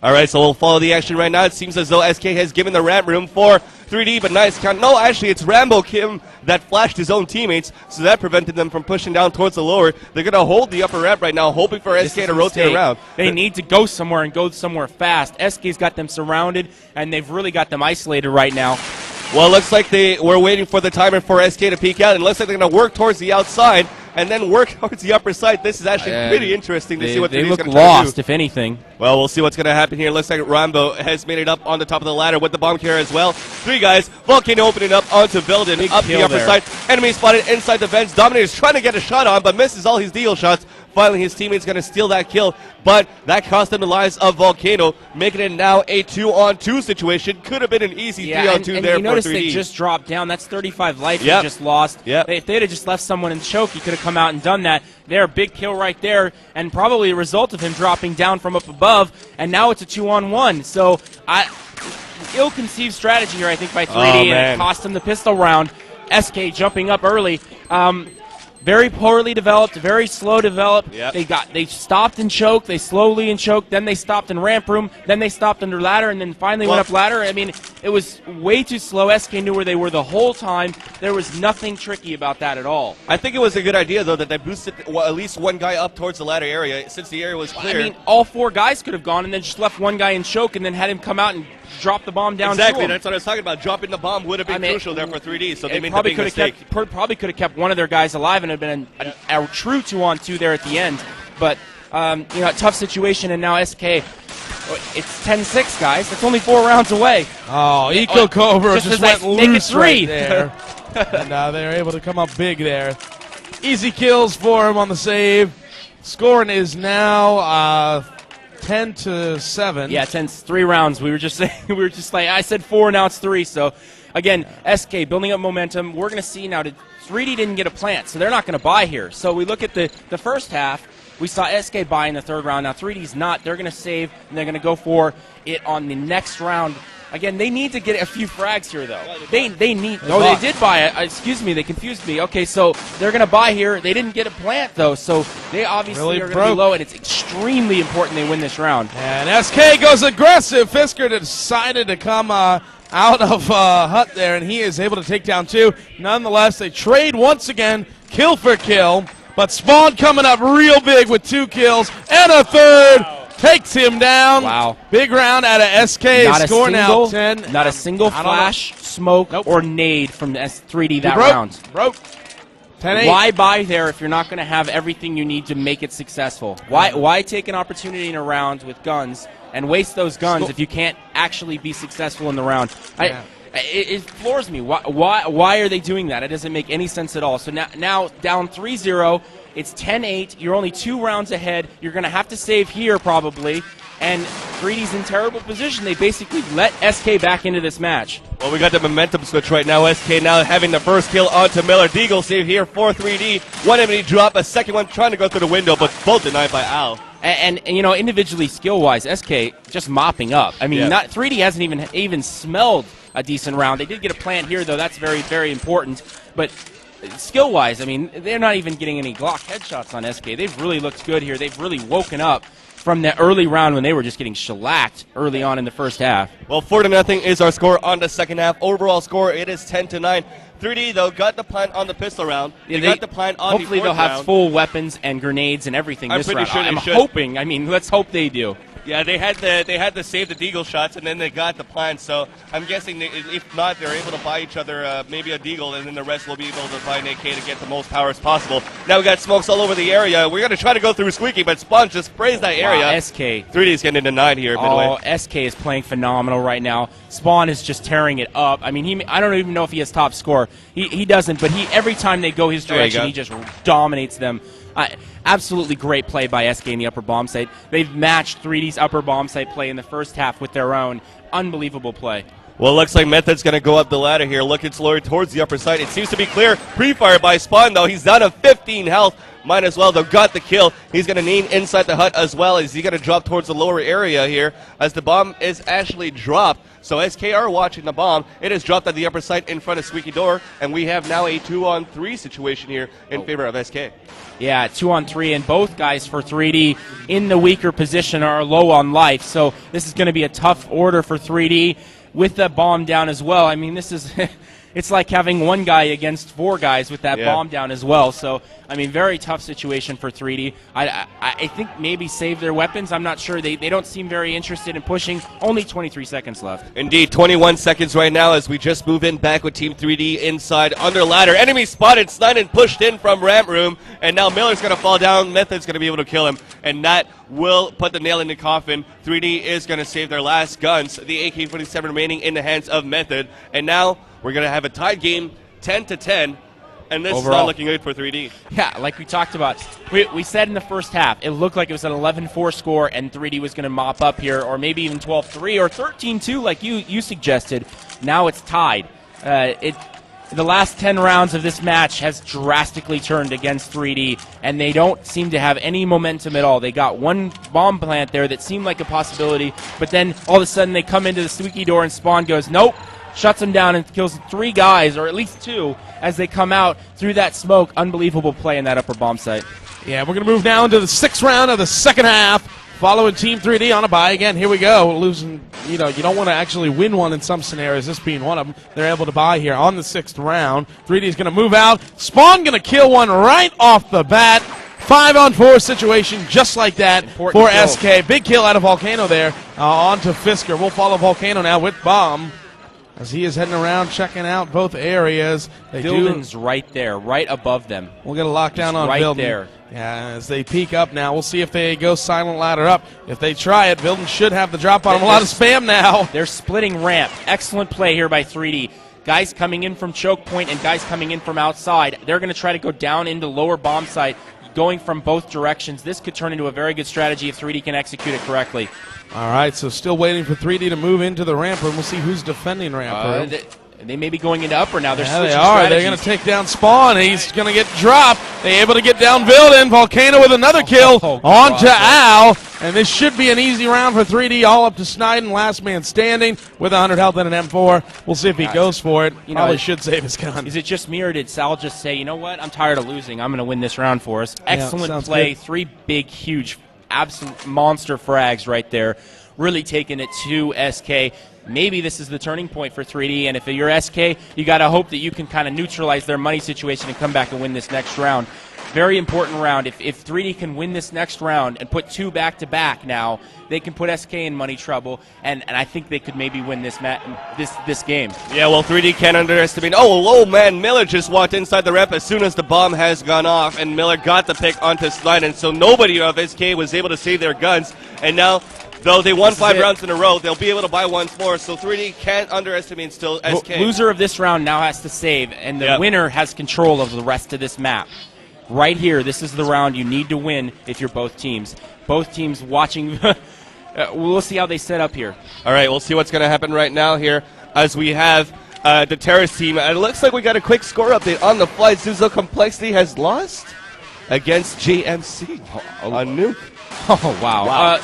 C: All right, so we'll follow the action right now. It seems as though SK has given the ramp room for 3D, but nice count. No, actually, it's Rambo Kim that flashed his own teammates, so that prevented them from pushing down towards the lower. They're going to hold the upper ramp right now, hoping for SK to rotate around.
B: They need to go somewhere and go somewhere fast. SK's got them surrounded, and they've really got them isolated right now.
C: Well, it looks like they were waiting for the timer for SK to peek out, and it looks like they're going to work towards the outside and then work towards the upper side. This is actually pretty interesting to see what 3D's going to try to do.
B: They look lost, if anything.
C: Well, we'll see what's going to happen here. Looks like Rambo has made it up on the top of the ladder with the bomb carrier as well. 3 guys, Volcano opening up onto Vilden, up the upper side. Enemy spotted inside the vents. Dominator's trying to get a shot on, but misses all his deal shots. finally his teammate's going to steal that kill, but that cost him the lives of Volcano, making it now a 2-on-2 situation. Could have been an easy 3-on-2
B: and
C: there
B: you
C: for
B: notice
C: 3D.
B: they just dropped down. That's 35 life
C: Yep.
B: they just lost.
C: Yep.
B: If they'd have just left someone in choke, he could have come out and done that. There, big kill right there, and probably a result of him dropping down from up above, and now it's a 2-on-1. So, ill-conceived strategy here, I think, by 3D, and it cost him the pistol round. SK jumping up early. Very poorly developed, very slow developed.
C: Yep.
B: They stopped and choked, they slowly and choked, then they stopped in ramp room, then they stopped under ladder, and then finally went up ladder. I mean, it was way too slow. SK knew where they were the whole time. There was nothing tricky about that at all.
C: I think it was a good idea, though, that they boosted at least one guy up towards the ladder area, since the area was clear.
B: I mean, all 4 guys could have gone and then just left one guy in choke and then had him come out and drop the bomb down
C: Exactly,
B: to him.
C: that's what I was talking about. Dropping the bomb would have been crucial there for 3D, so they made the
B: probably
C: big mistake.
B: Probably could have kept one of their guys alive and it would have been a true 2-on-2 there at the end. But, tough situation, and now SK, it's 10-6, guys. It's only 4 rounds away.
A: Oh, Eco Cobra just went loose
B: make it 3.
A: right there. And they're able to come up big there. Easy kills for him on the save. Scoring is now 10-7.
B: Yeah, 3 rounds. We were just saying, I said 4, now it's 3. So, again, SK building up momentum. We're going to see now, 3D didn't get a plant, so they're not going to buy here. So we look at the first half. We saw SK buy in the 3rd round. Now 3D's not. They're going to save, and they're going to go for it on the next round. Again, they need to get a few frags here, though. They need. Oh, they did buy it. Excuse me, they confused me. Okay, so they're going to buy here. They didn't get a plant, though, so they obviously are going to be low, and it's extremely important they win this round.
A: And SK goes aggressive. Fisker decided to come out of hut there, and he is able to take down 2. Nonetheless, they trade once again, kill for kill. But Spawn coming up real big with 2 kills and a 3rd. Takes him down.
B: Wow.
A: Big round out of SK. Score now 10.
B: Not a single flash, smoke, or nade from S3D that round.
A: Broke. 10-8.
B: Why buy there if you're not going to have everything you need to make it successful? Why take an opportunity in a round with guns and waste those guns if you can't actually be successful in the round? It floors me. Why are they doing that? It doesn't make any sense at all. So now down 3-0. It's 10-8. You're only 2 rounds ahead. You're going to have to save here probably. And 3D's in terrible position. They basically let SK back into this match.
C: Well, we got the momentum switch right now. SK now having the first kill onto Miller. Deagle save here for 3D. One enemy drop, a second one trying to go through the window, but both denied by Al.
B: And individually, skill-wise, SK just mopping up. I mean, 3D hasn't even smelled a decent round. They did get a plant here, though. That's very, very important. But skill-wise, I mean, they're not even getting any Glock headshots on SK. They've really looked good here. They've really woken up from that early round when they were just getting shellacked early on in the first half.
C: Well, 4-0 is our score on the second half. Overall score, it is 10-9. 3D, though, got the plant on the pistol round. They got the plant on
B: hopefully
C: the
B: they'll have
C: round.
B: full weapons and grenades and everything
C: I'm
B: this
C: pretty
B: round.
C: sure they
B: I'm
C: should.
B: hoping. I mean, let's hope they do.
C: Yeah, they had to save the Deagle shots, and then they got the plant. So I'm guessing if not, they're able to buy each other maybe a Deagle, and then the rest will be able to buy an AK to get the most power as possible. Now we got smokes all over the area. We're going to try to go through Squeaky, but Spawn just sprays that area.
B: Wow, SK.
C: 3D's getting into 9 here.
B: SK is playing phenomenal right now. Spawn is just tearing it up. I mean, I don't even know if he has top score. He doesn't, but every time they go his direction, he just dominates them. Absolutely great play by SK in the upper bomb site. They've matched 3D's upper bomb site play in the first half with their own. Unbelievable play.
C: Well, it looks like Method's going to go up the ladder here, looking slowly towards the upper side. It seems to be clear. Pre-fire by Spawn, though. He's down to 15 health. Might as well, though, got the kill. He's going to lean inside the hut as well. Is he going to drop towards the lower area here as the bomb is actually dropped? So SK are watching the bomb. It is dropped at the upper side in front of Squeaky Door, and we have now a 2-on-3 situation here in favor of SK.
B: Yeah, 2-on-3, and both guys for 3D in the weaker position are low on life. So this is going to be a tough order for 3D with the bomb down as well. I mean, this is it's like having one guy against 4 guys with that bomb down as well. So, I mean, very tough situation for 3D. I think maybe save their weapons. I'm not sure. They don't seem very interested in pushing. Only 23 seconds left.
C: Indeed, 21 seconds right now as we just move in back with Team 3D inside under ladder. Enemy spotted, sniped and pushed in from ramp room. And now Miller's going to fall down. Method's going to be able to kill him. And that will put the nail in the coffin. 3D is going to save their last guns. The AK-47 remaining in the hands of Method. And now we're going to have a tied game, 10-10. And this is
B: overall.
C: not looking good for 3D.
B: Yeah, like we talked about. We said in the first half, it looked like it was an 11-4 score, and 3D was going to mop up here, or maybe even 12-3 or 13-2 like you suggested. Now it's tied. The last 10 rounds of this match has drastically turned against 3D, and they don't seem to have any momentum at all. They got one bomb plant there that seemed like a possibility, but then all of a sudden they come into the squeaky door and Spawn goes, nope, shuts them down and kills 3 guys, or at least 2, as they come out through that smoke. Unbelievable play in that upper bomb site.
A: Yeah, we're going to move now into the 6th round of the second half. Following Team 3D on a bye again. Here we go. Losing, you don't want to actually win one in some scenarios, this being one of them. They're able to bye here on the 6th round. 3D is going to move out. Spawn going to kill one right off the bat. 5-on-4 situation just like that
B: Important
A: for
B: kill.
A: SK. Big kill out of Volcano there. On to Fisker. We'll follow Volcano now with Bomb as he is heading around checking out both areas.
B: Vilden's right there, right above them.
A: We'll get a lockdown on
B: right
A: Vilden.
B: there.
A: Yeah, as they peek up now, we'll see if they go silent ladder up. If they try it, Vilden should have the drop on him. A lot of spam now.
B: They're splitting ramp. Excellent play here by 3D. Guys coming in from choke point and guys coming in from outside. They're going to try to go down into lower bomb site, going from both directions. This could turn into a very good strategy if 3D can execute it correctly.
A: All right, so still waiting for 3D to move into the ramp room. We'll see who's defending ramp room.
B: They may be going into upper now. They're
A: Yeah,
B: switching
A: they are.
B: strategies.
A: They're going to take down Spawn. He's going to get dropped. They're able to get down Vilden. Volcano with another kill on to Al. And this should be an easy round for 3D. All up to Sniden, last man standing with 100 health and an M4. We'll see if he goes for it. Probably should save his gun.
B: Is it just me, or did Sal just say, you know what, I'm tired of losing. I'm going to win this round for us. Excellent play.
A: Good.
B: 3 big, huge, absolute monster frags right there. Really taking it to SK. Maybe this is the turning point for 3D, and if you're SK, you got to hope that you can kind of neutralize their money situation and come back and win this next round. Very important round. If 3D can win this next round and put 2 back-to-back now, they can put SK in money trouble, and I think they could maybe win this game.
C: Yeah, well, 3D can't underestimate. Oh, man, Miller just walked inside the rep as soon as the bomb has gone off, and Miller got the pick onto Sniden, so nobody of SK was able to save their guns, and now, though they won 5 rounds in a row, they'll be able to buy once more, so 3D can't underestimate still SK.
B: Loser of this round now has to save, and the winner has control of the rest of this map. Right here, this is the round you need to win if you're both teams. Both teams watching. We'll see how they set up here.
C: All right, we'll see what's going to happen right now here as we have the Terrace team. It looks like we got a quick score update on the fly. Zuzo Complexity has lost against JMC on Nuke.
B: Oh, wow.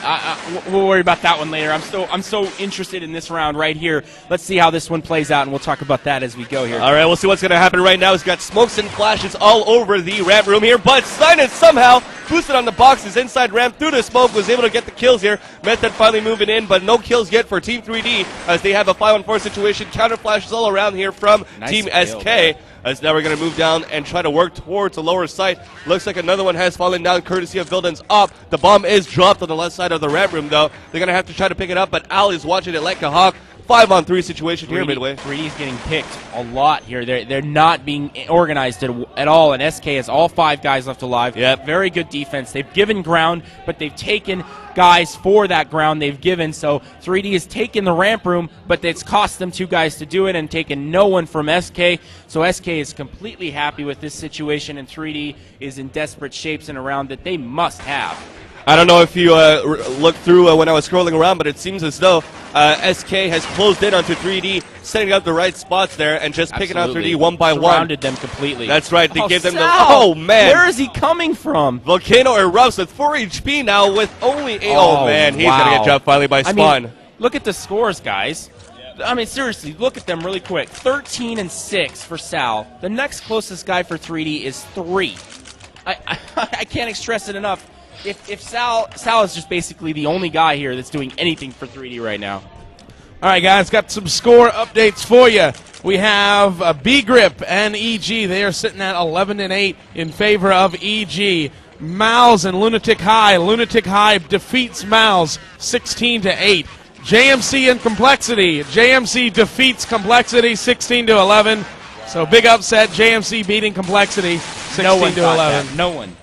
B: We'll worry about that one later. I'm so interested in this round right here. Let's see how this one plays out, and we'll talk about that as we go here.
C: All right, we'll see what's going to happen right now. He's got smokes and flashes all over the ramp room here, but Steiner somehow boosted on the boxes inside ramp through the smoke, was able to get the kills here. Method finally moving in, but no kills yet for Team 3D as they have a 5-on-4 situation. Counter flashes all around here from Team SK. As now we're going to move down and try to work towards the lower site. Looks like another one has fallen down courtesy of Vilden's up. The bomb is dropped on the left side of the ramp room, though. They're going to have to try to pick it up, but Al is watching it like a hawk. 5-on-3 situation here, Midway.
B: 3D is getting picked a lot here. They're not being organized at all, and SK has all 5 guys left alive.
C: Yep.
B: Very good defense. They've given ground, but they've taken guys for that ground they've given. So 3D has taken the ramp room, but it's cost them 2 guys to do it and taken no one from SK. So SK is completely happy with this situation, and 3D is in desperate shapes in a round that they must have.
C: I don't know if you looked through when I was scrolling around, but it seems as though SK has closed in onto 3D, setting up the right spots there, and just picking out 3D one by one.
B: Surrounded them completely.
C: That's right. They gave them the...
B: Sal!
C: Oh, man.
B: Where is he coming from?
C: Volcano erupts with 4 HP now with only... Oh, man. He's going to get dropped finally by Spawn.
B: I mean, look at the scores, guys. I mean, seriously, look at them really quick. 13 and 6 for Sal. The next closest guy for 3D is 3. I can't stress it enough. If Sal is just basically the only guy here that's doing anything for 3D right now.
A: All right, guys, got some score updates for you. We have B-Grip and EG. They are sitting at 11 and 8 in favor of EG. Mouse and Lunatic High. Lunatic High defeats Mouse 16 to 8. JMC and Complexity. JMC defeats Complexity 16 to 11. So big upset. JMC beating Complexity 16 to 11.
B: No one.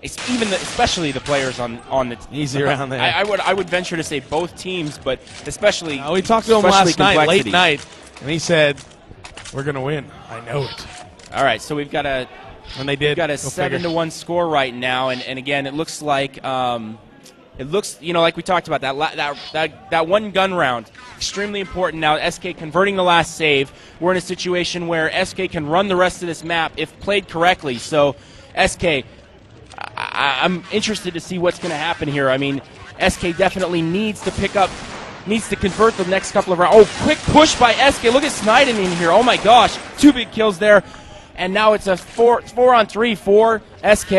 B: Especially the players on the
A: easy around there.
B: I would venture to say both teams, but especially.
A: We talked to him last night, late night, and he said, "We're going to win. I know it."
B: All right, so we've got a
A: And they did.
B: we've got a 7-1 score right now, and again, it looks like like we talked about that one gun round, extremely important. Now SK converting the last save. We're in a situation where SK can run the rest of this map if played correctly. So SK, I'm interested to see what's going to happen here. I mean, SK definitely needs to convert the next couple of rounds. Oh, quick push by SK. Look at Snyden in here. Oh my gosh, 2 big kills there. And now it's a 4-on-3 for SK.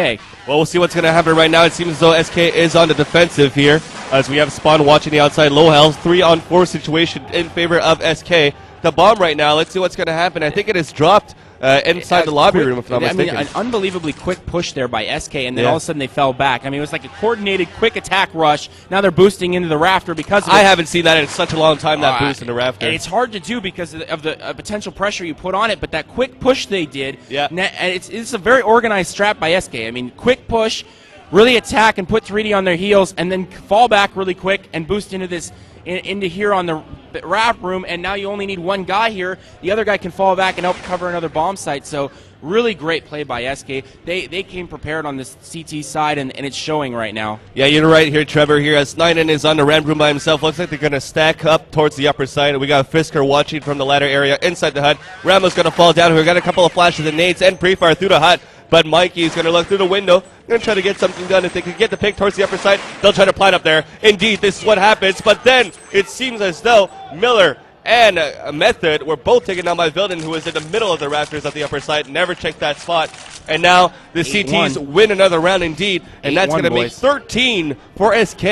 C: Well, we'll see what's going to happen right now. It seems as though SK is on the defensive here, as we have Spawn watching the outside low health. 3-on-4 situation in favor of SK. The bomb right now, let's see what's going to happen. I think it is dropped inside the lobby room, if I'm not mistaken.
B: An unbelievably quick push there by SK, and then all of a sudden they fell back. I mean, it was like a coordinated, quick attack rush. Now they're boosting into the rafter because of it.
C: I haven't seen that in such a long time, that boost in the rafter.
B: And it's hard to do because of the potential pressure you put on it, but that quick push they did, and it's a very organized strat by SK. I mean, quick push, really attack and put 3D on their heels, and then fall back really quick and boost into this into here on the raft room, and now you only need one guy here. The other guy can fall back and help cover another bomb site. So really great play by SK. They came prepared on this CT side, and it's showing right now. Yeah,
C: you're right here, Trevor. Here as Snyden is on the ramp room by himself. Looks like they're going to stack up towards the upper side. We got Fisker watching from the ladder area inside the hut. Rambo's going to fall down. We got a couple of flashes and nades and pre-fire through the hut. But Mikey's going to look through the window, going to try to get something done. If they can get the pick towards the upper side, they'll try to plant up there. Indeed, this is what happens. But then it seems as though Miller and Method were both taken down by Vilden, who was in the middle of the rafters at the upper side, never checked that spot. And now the CTs win another round indeed, and that's going to make 13 for SK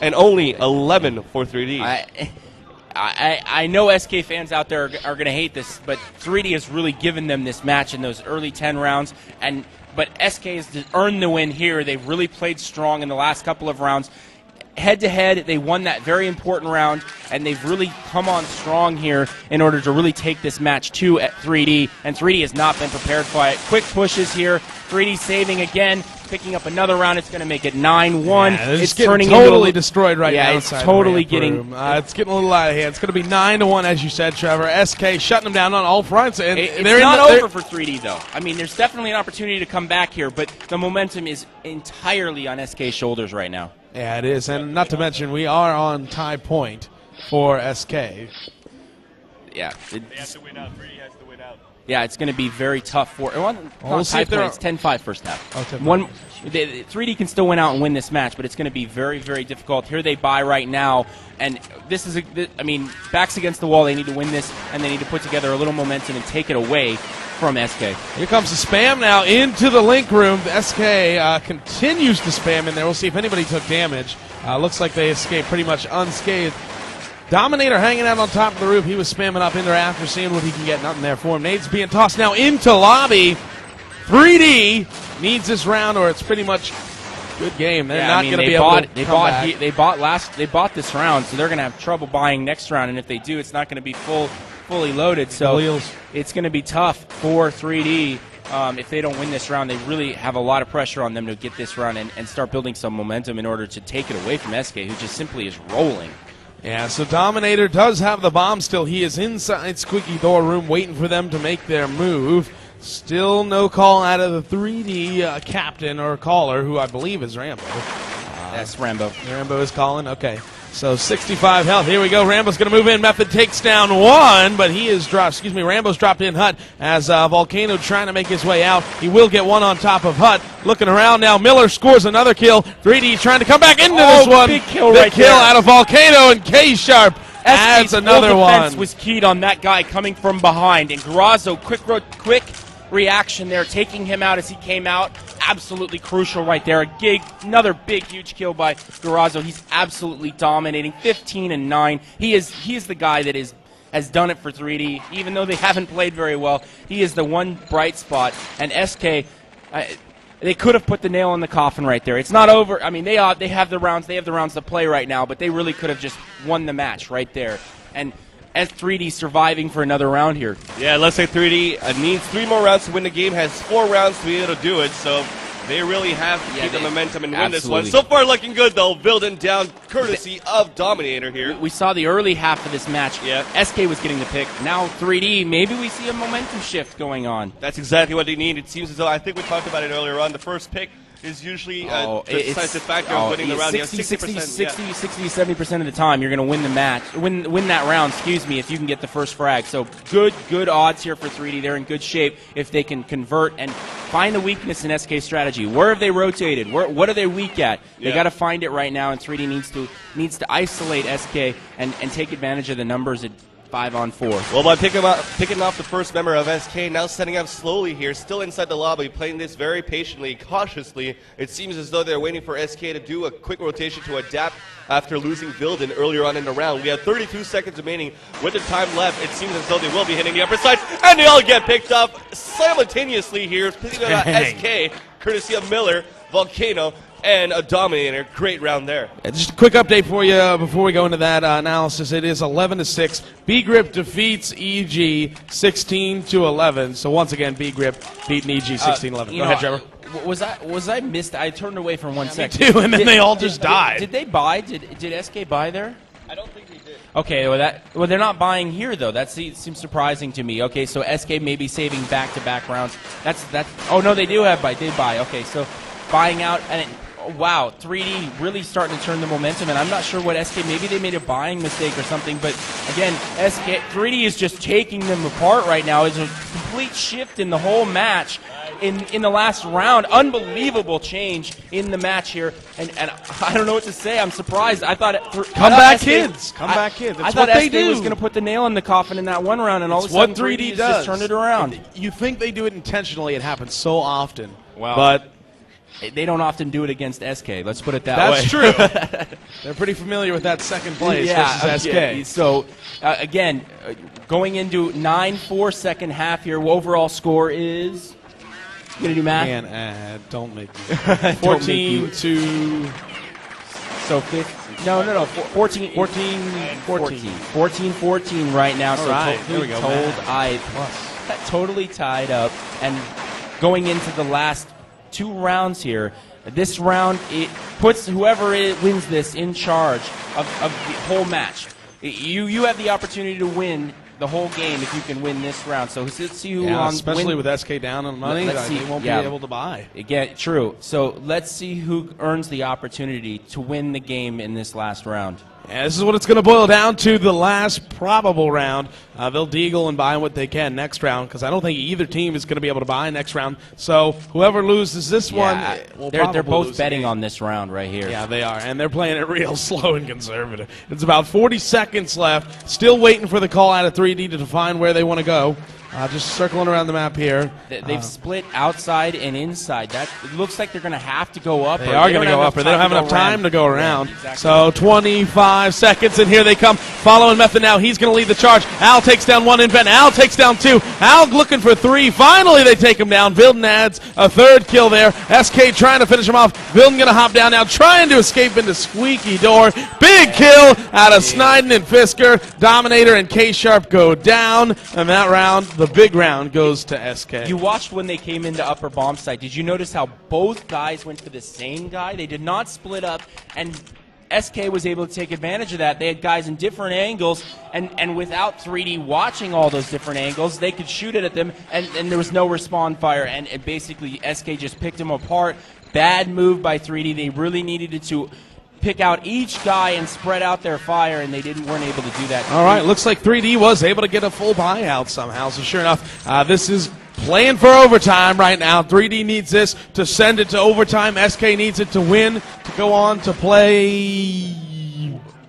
C: and only 11 for 3D.
B: I know SK fans out there are going to hate this, but 3D has really given them this match in those early 10 rounds. But SK has earned the win here. They've really played strong in the last couple of rounds. Head-to-head, they won that very important round, and they've really come on strong here in order to really take this match to 3D, and 3D has not been prepared for it. Quick pushes here, 3D saving again, picking up another round. It's going to make it 9-1.
A: Yeah, it's turning totally destroyed right now.
B: Yeah, it's totally getting...
A: it's getting a little out of hand. It's going to be 9-1, as you said, Trevor. SK shutting them down on all fronts. And
B: it's not over for 3D, though. I mean, there's definitely an opportunity to come back here, but the momentum is entirely on SK's shoulders right now.
A: Yeah, it is, and not to mention we are on tie point for SK.
B: Yeah,
C: they have to win out. 3D has to win out.
B: Yeah, it's going to be very tough for.
A: We'll see if
B: it's 10-5 first half. 3D can still win out and win this match, but it's going to be very, very difficult. Here they buy right now, and this is backs against the wall. They need to win this, and they need to put together a little momentum and take it away from SK.
A: Here comes the spam now into the link room. The SK continues to spam in there. We'll see if anybody took damage. Looks like they escaped pretty much unscathed. Dominator hanging out on top of the roof. He was spamming up in there after seeing what he can get. Nothing there for him. Nades being tossed now into lobby. 3D needs this round, or it's pretty much good game. They're not going to be able to come back.
B: They bought this round, so they're going to have trouble buying next round. And if they do, it's not going to be fully loaded. So it's going to be tough for 3D. If they don't win this round, they really have a lot of pressure on them to get this round and start building some momentum in order to take it away from SK, who just simply is rolling.
A: Yeah, so Dominator does have the bomb still. He is inside Squeaky Door Room waiting for them to make their move. Still no call out of the 3D captain or caller, who I believe is Rambo.
B: That's Rambo.
A: Rambo is calling? Okay. So 65 health. Here we go. Rambo's going to move in. Method takes down one, but he is dropped. Rambo's dropped in Hut as Volcano trying to make his way out. He will get one on top of Hut. Looking around now. Miller scores another kill. 3D trying to come back into this one.
B: Big kill
A: out of Volcano, and K-Sharp adds another one.
B: Defense was keyed on that guy coming from behind, and Grazzo, quick reaction there, taking him out as he came out. Absolutely crucial right there. Another big, huge kill by Grazzo. He's absolutely dominating. 15-9. He is the guy that has done it for 3D. Even though they haven't played very well, he is the one bright spot. And SK, they could have put the nail in the coffin right there. It's not over. I mean, they have the rounds. They have the rounds to play right now, but they really could have just won the match right there. And as 3D surviving for another round here.
C: Yeah, let's say 3D needs 3 more rounds to win the game, has 4 rounds to be able to do it, so They really have to keep the momentum and win this one.
B: Absolutely.
C: So far, looking good, though. Vilden down, courtesy of Dominator here.
B: We saw the early half of this match.
C: Yeah.
B: SK was getting the pick. Now 3D, maybe we see a momentum shift going on.
C: That's exactly what they need. It seems as though, I think we talked about it earlier on, the first pick is usually the decisive factor of winning the round.
B: 60 to 70% of the time, you're going to win the match, win that round, if you can get the first frag. So good odds here for 3D. They're in good shape if they can convert and find the weakness in SK strategy. Where have they rotated? What are they weak at? They got to find it right now, and 3D needs to isolate SK and take advantage of the numbers at 5-on-4.
C: Well, by picking off the first member of SK, now setting up slowly here, still inside the lobby, playing this very patiently, cautiously. It seems as though they're waiting for SK to do a quick rotation to adapt after losing Vilden earlier on in the round. We have 32 seconds remaining. With the time left, it seems as though they will be hitting the upper side, and they all get picked up simultaneously here. Speaking about SK, courtesy of Miller, Volcano, and a Dominator. Great round there.
A: Just a quick update for you before we go into that analysis. It is 11-6. B-Grip defeats EG 16-11. So once again, B-Grip beating EG 16-11. Go ahead, Trevor.
B: Was I missed? I turned away for 1 second.
A: Me too, and then they all just died.
B: Did they buy? Did SK buy there?
C: I don't think they did.
B: Okay, well they're not buying here though. That seems surprising to me. Okay, so SK may be saving back-to-back rounds. That's. Oh no, they do have buy. They buy. Okay, so buying out and. Wow, 3D really starting to turn the momentum, and I'm not sure what SK, maybe they made a buying mistake or something, but again, 3D is just taking them apart right now. It's a complete shift in the whole match in the last round. Unbelievable change in the match here, and I don't know what to say. I'm surprised. I thought
A: Comeback kids.
B: I thought SK was going to put the nail in the coffin in that one round, and all of a sudden 3D does. Just turned it around.
A: You think they do it intentionally. It happens so often.
B: Wow.
A: But
B: they don't often do it against SK. Let's put it that way.
A: That's true. They're pretty familiar with that second place versus SK.
B: Yeah. So, again, going into 9-4 second half here, overall score is... You going to do math?
A: Man, don't make me. 14 to...
B: So, 14 right now. So,
A: right. There we go.
B: Totally tied up. And going into the last 2 rounds here. This round, it puts whoever wins this in charge of the whole match. You have the opportunity to win the whole game if you can win this round. So let's see who
A: especially with SK down on money, they won't be able to buy.
B: Again, true. So let's see who earns the opportunity to win the game in this last round.
A: Yeah, this is what it's going to boil down to, the last probable round. They'll deagle and buy what they can next round, because I don't think either team is going to be able to buy next round. So whoever loses this one,
B: they're both betting on this round right here.
A: Yeah, they are, and they're playing it real slow and conservative. It's about 40 seconds left, still waiting for the call out of 3D to define where they want to go. Just circling around the map here.
B: They've split outside and inside. It looks like they're going to have to go up.
A: They are going to go up, or they don't have enough time to go around.
B: Yeah, exactly.
A: So 25 seconds, and here they come. Following Method now. He's going to lead the charge. Al takes down 1 invent. Al takes down 2. Al looking for 3. Finally, they take him down. Vilden adds a 3rd kill there. SK trying to finish him off. Vilden going to hop down now, trying to escape into Squeaky Door. Big kill out of Sniden and Fisker. Dominator and K-Sharp go down, and that round, the big round, goes to SK.
B: You watched when they came into upper bomb site. Did you notice how both guys went for the same guy? They did not split up, and SK was able to take advantage of that. They had guys in different angles, and without 3D watching all those different angles, they could shoot it at them, and there was no respawn fire, and basically SK just picked them apart. Bad move by 3D. They really needed to pick out each guy and spread out their fire, and they weren't able to do that.
A: All right, looks like 3D was able to get a full buyout somehow. So sure enough, this is playing for overtime right now. 3D needs this to send it to overtime. SK needs it to win to go on to play.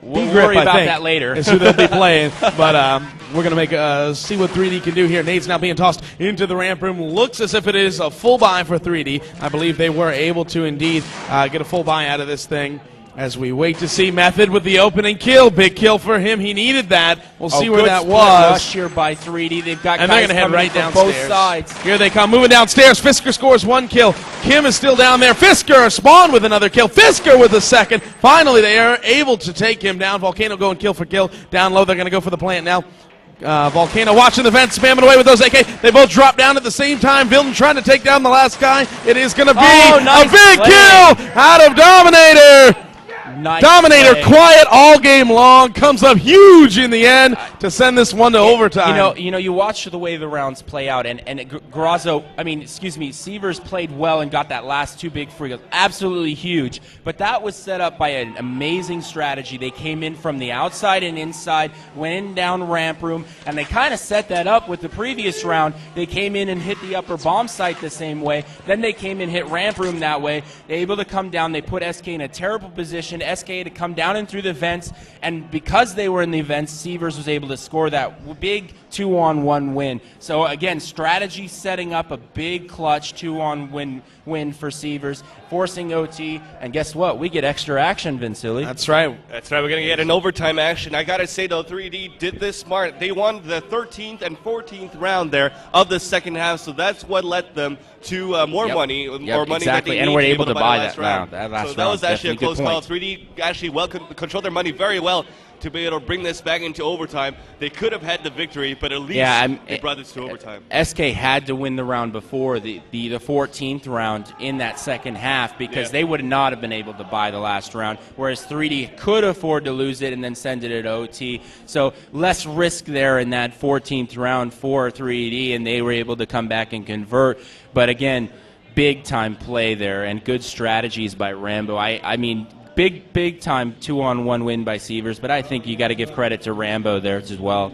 B: We'll worry about that later.
A: Is who they'll be playing. But we're going to make see what 3D can do here. Nade's now being tossed into the ramp room. Looks as if it is a full buy for 3D. I believe they were able to indeed get a full buy out of this thing. As we wait to see Method with the opening kill. Big kill for him. He needed that. We'll see where that was.
B: Rush here by 3D. They've got
A: and
B: guys
A: they're going to head right downstairs.
B: Both sides.
A: Here they come, moving downstairs. Fisker scores 1 kill. Kim is still down there. Fisker, Spawn with another kill. Fisker with a 2nd. Finally, they are able to take him down. Volcano going kill for kill. Down low, they're going to go for the plant now. Volcano watching the vent, spamming away with those AK. They both drop down at the same time. Vilden trying to take down the last guy. It is going to be
B: nice
A: a big
B: play.
A: kill out of Dominator.
B: Nice
A: Dominator
B: play.
A: quiet all game long, comes up huge in the end to send this one to overtime.
B: You watch the way the rounds play out, and Sievers played well and got that last 2 big free goals. Absolutely huge. But that was set up by an amazing strategy. They came in from the outside and inside, went in down ramp room, and they kind of set that up with the previous round. They came in and hit the upper bomb site the same way. Then they came in, hit ramp room that way. They were able to come down. They put SK in a terrible position. SK to come down and through the vents, and because they were in the vents, Sievers was able to score that big 2-on-1 win. So again, strategy setting up a big clutch 2-on-1 win for Sievers, forcing OT, and guess what? We get extra action, Vansillie.
A: That's right.
C: That's right. We're going to get an overtime action. I got to say, though, 3D did this smart. They won the 13th and 14th round there of the second half, so that's what led them to more money, more money that they
B: and
C: need
B: we're
C: to be
B: able to buy
C: last
B: that
C: round.
B: last
C: So that was actually a
B: Definitely
C: close call. 3D actually controlled their money very well to be able to bring this back into overtime. They could have had the victory, but at least they brought this to overtime.
B: SK had to win the round before the 14th round in that second half because they would not have been able to buy the last round, whereas 3D could afford to lose it and then send it to OT. So less risk there in that 14th round for 3D, and they were able to come back and convert. But again, big-time play there and good strategies by Rambo. I mean, big time 2-on-1 win by Sievers, but I think you got to give credit to Rambo there as well.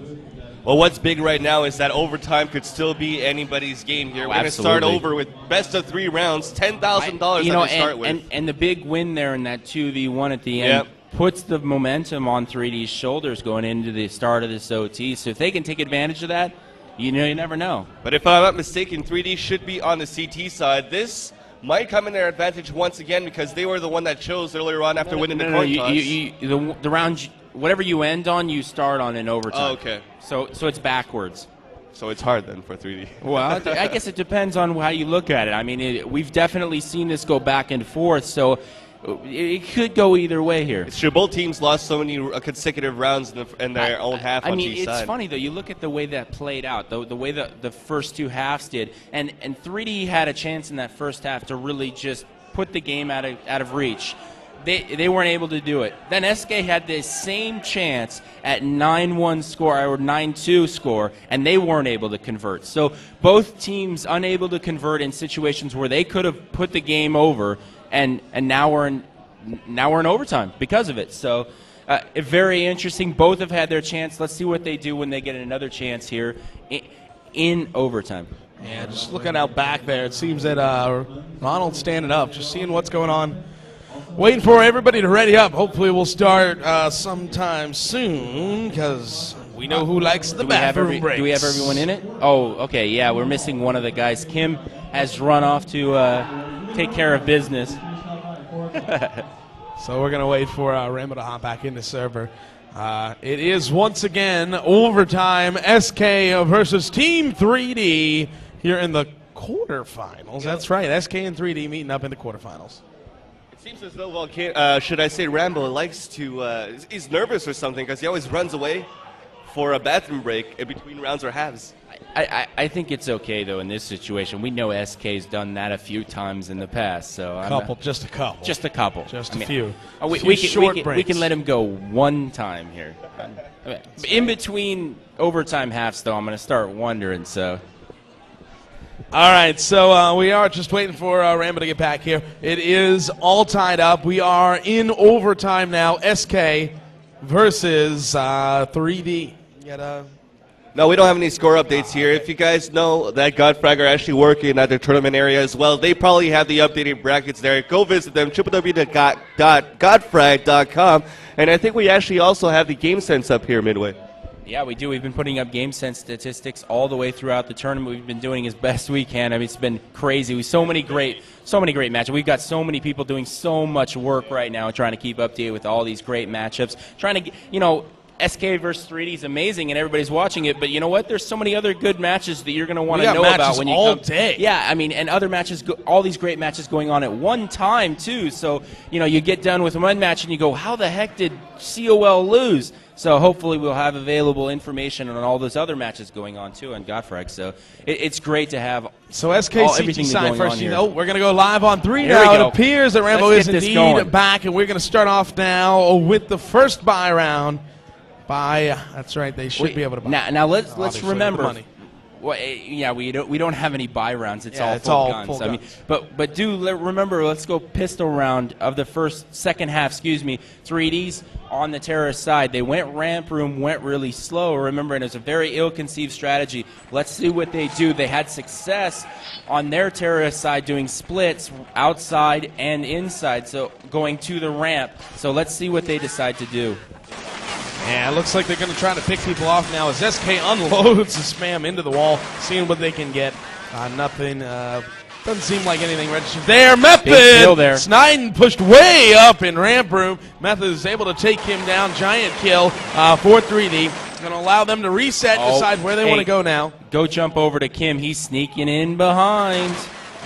C: Well, what's big right now is that overtime could still be anybody's game here. We're going to start over with best of 3 rounds, $10,000 to start with.
B: And the big win there in that 2v1 at the end puts the momentum on 3D's shoulders going into the start of this OT. So if they can take advantage of that, you never know.
C: But if I'm not mistaken, 3D should be on the CT side. This might come in their advantage once again because they were the one that chose earlier on after winning the coin toss.
B: The round, whatever you end on, you start on in overtime.
C: Oh, okay.
B: So it's backwards.
C: So it's hard then for 3D.
B: Well, I guess it depends on how you look at it. I mean, we've definitely seen this go back and forth, so it could go either way here.
C: It's true. Both teams lost so many consecutive rounds in their own half on each side.
B: It's funny, though. You look at the way that played out, the way the first 2 halves did, and 3D had a chance in that first half to really just put the game out of reach. They weren't able to do it. Then SK had the same chance at 9-1 score or 9-2 score, and they weren't able to convert. So both teams unable to convert in situations where they could have put the game over, and now we're in overtime because of it. So very interesting. Both have had their chance. Let's see what they do when they get another chance here in overtime.
A: Yeah, just looking out back there, it seems that Ronald's standing up, just seeing what's going on. Waiting for everybody to ready up. Hopefully we'll start sometime soon because we know who likes the bathroom breaks.
B: Do we have everyone in it? Oh, okay, yeah, we're missing one of the guys. Kim has run off to take care of business.
A: So we're going to wait for Rambo to hop back in the server. It is once again overtime, SK versus Team 3D here in the quarterfinals. That's right, SK and 3D meeting up in the quarterfinals.
C: It seems as though, should I say, Rambo likes to, he's nervous or something because he always runs away for a bathroom break in between rounds or halves.
B: I think it's okay, though, in this situation. We know SK's done that a few times in the past. So
A: Just a couple.
B: Just a couple.
A: Just a few.
B: We can let him go one time here. In between overtime halves, though, I'm going to start wondering, so...
A: All right, so we are just waiting for Rambo to get back here. It is all tied up. We are in overtime now. SK versus 3D.
C: No, we don't have any score updates here. If you guys know that Godfrag are actually working at the tournament area as well, they probably have the updated brackets there. Go visit them, www.godfrag.com. And I think we actually also have the game sense up here, Midway.
B: Yeah, we do. We've been putting up game sense statistics all the way throughout the tournament. We've been doing as best we can. I mean, it's been crazy. So many great matchups. We've got so many people doing so much work right now trying to keep up to date with all these great matchups. Trying to, SK versus 3D is amazing, and everybody's watching it. But you know what? There's so many other good matches that you're going to want to know about when you
A: all
B: come.
A: Day.
B: Yeah, I mean, and other matches, all these great matches going on at one time too. So you get done with one match and you go, how the heck did COL lose? So hopefully we'll have available information on all those other matches going on too on Godfrey. So it's great to have.
A: So SKCT side first. We're going to go live on 3
B: There
A: now. It appears that Rambo is indeed back, and we're going to start off now with the first buy round. That's right. They should be able to buy.
B: Now let's remember. Well, we don't have any buy rounds. It's all full guns. I mean, but remember. Let's go pistol round of the second half. 3Ds on the terrorist side. They went ramp room, went really slow. Remember, and it was a very ill-conceived strategy. Let's see what they do. They had success on their terrorist side doing splits outside and inside. So going to the ramp. So let's see what they decide to do.
A: Yeah, it looks like they're going to try to pick people off now as SK unloads the spam into the wall, seeing what they can get. Nothing. Doesn't seem like anything registered there. Method! Sniden pushed way up in ramp room. Method is able to take him down. Giant kill for 3D. Going to allow them to reset and decide where they want to go now.
B: Go jump over to Kim. He's sneaking in behind.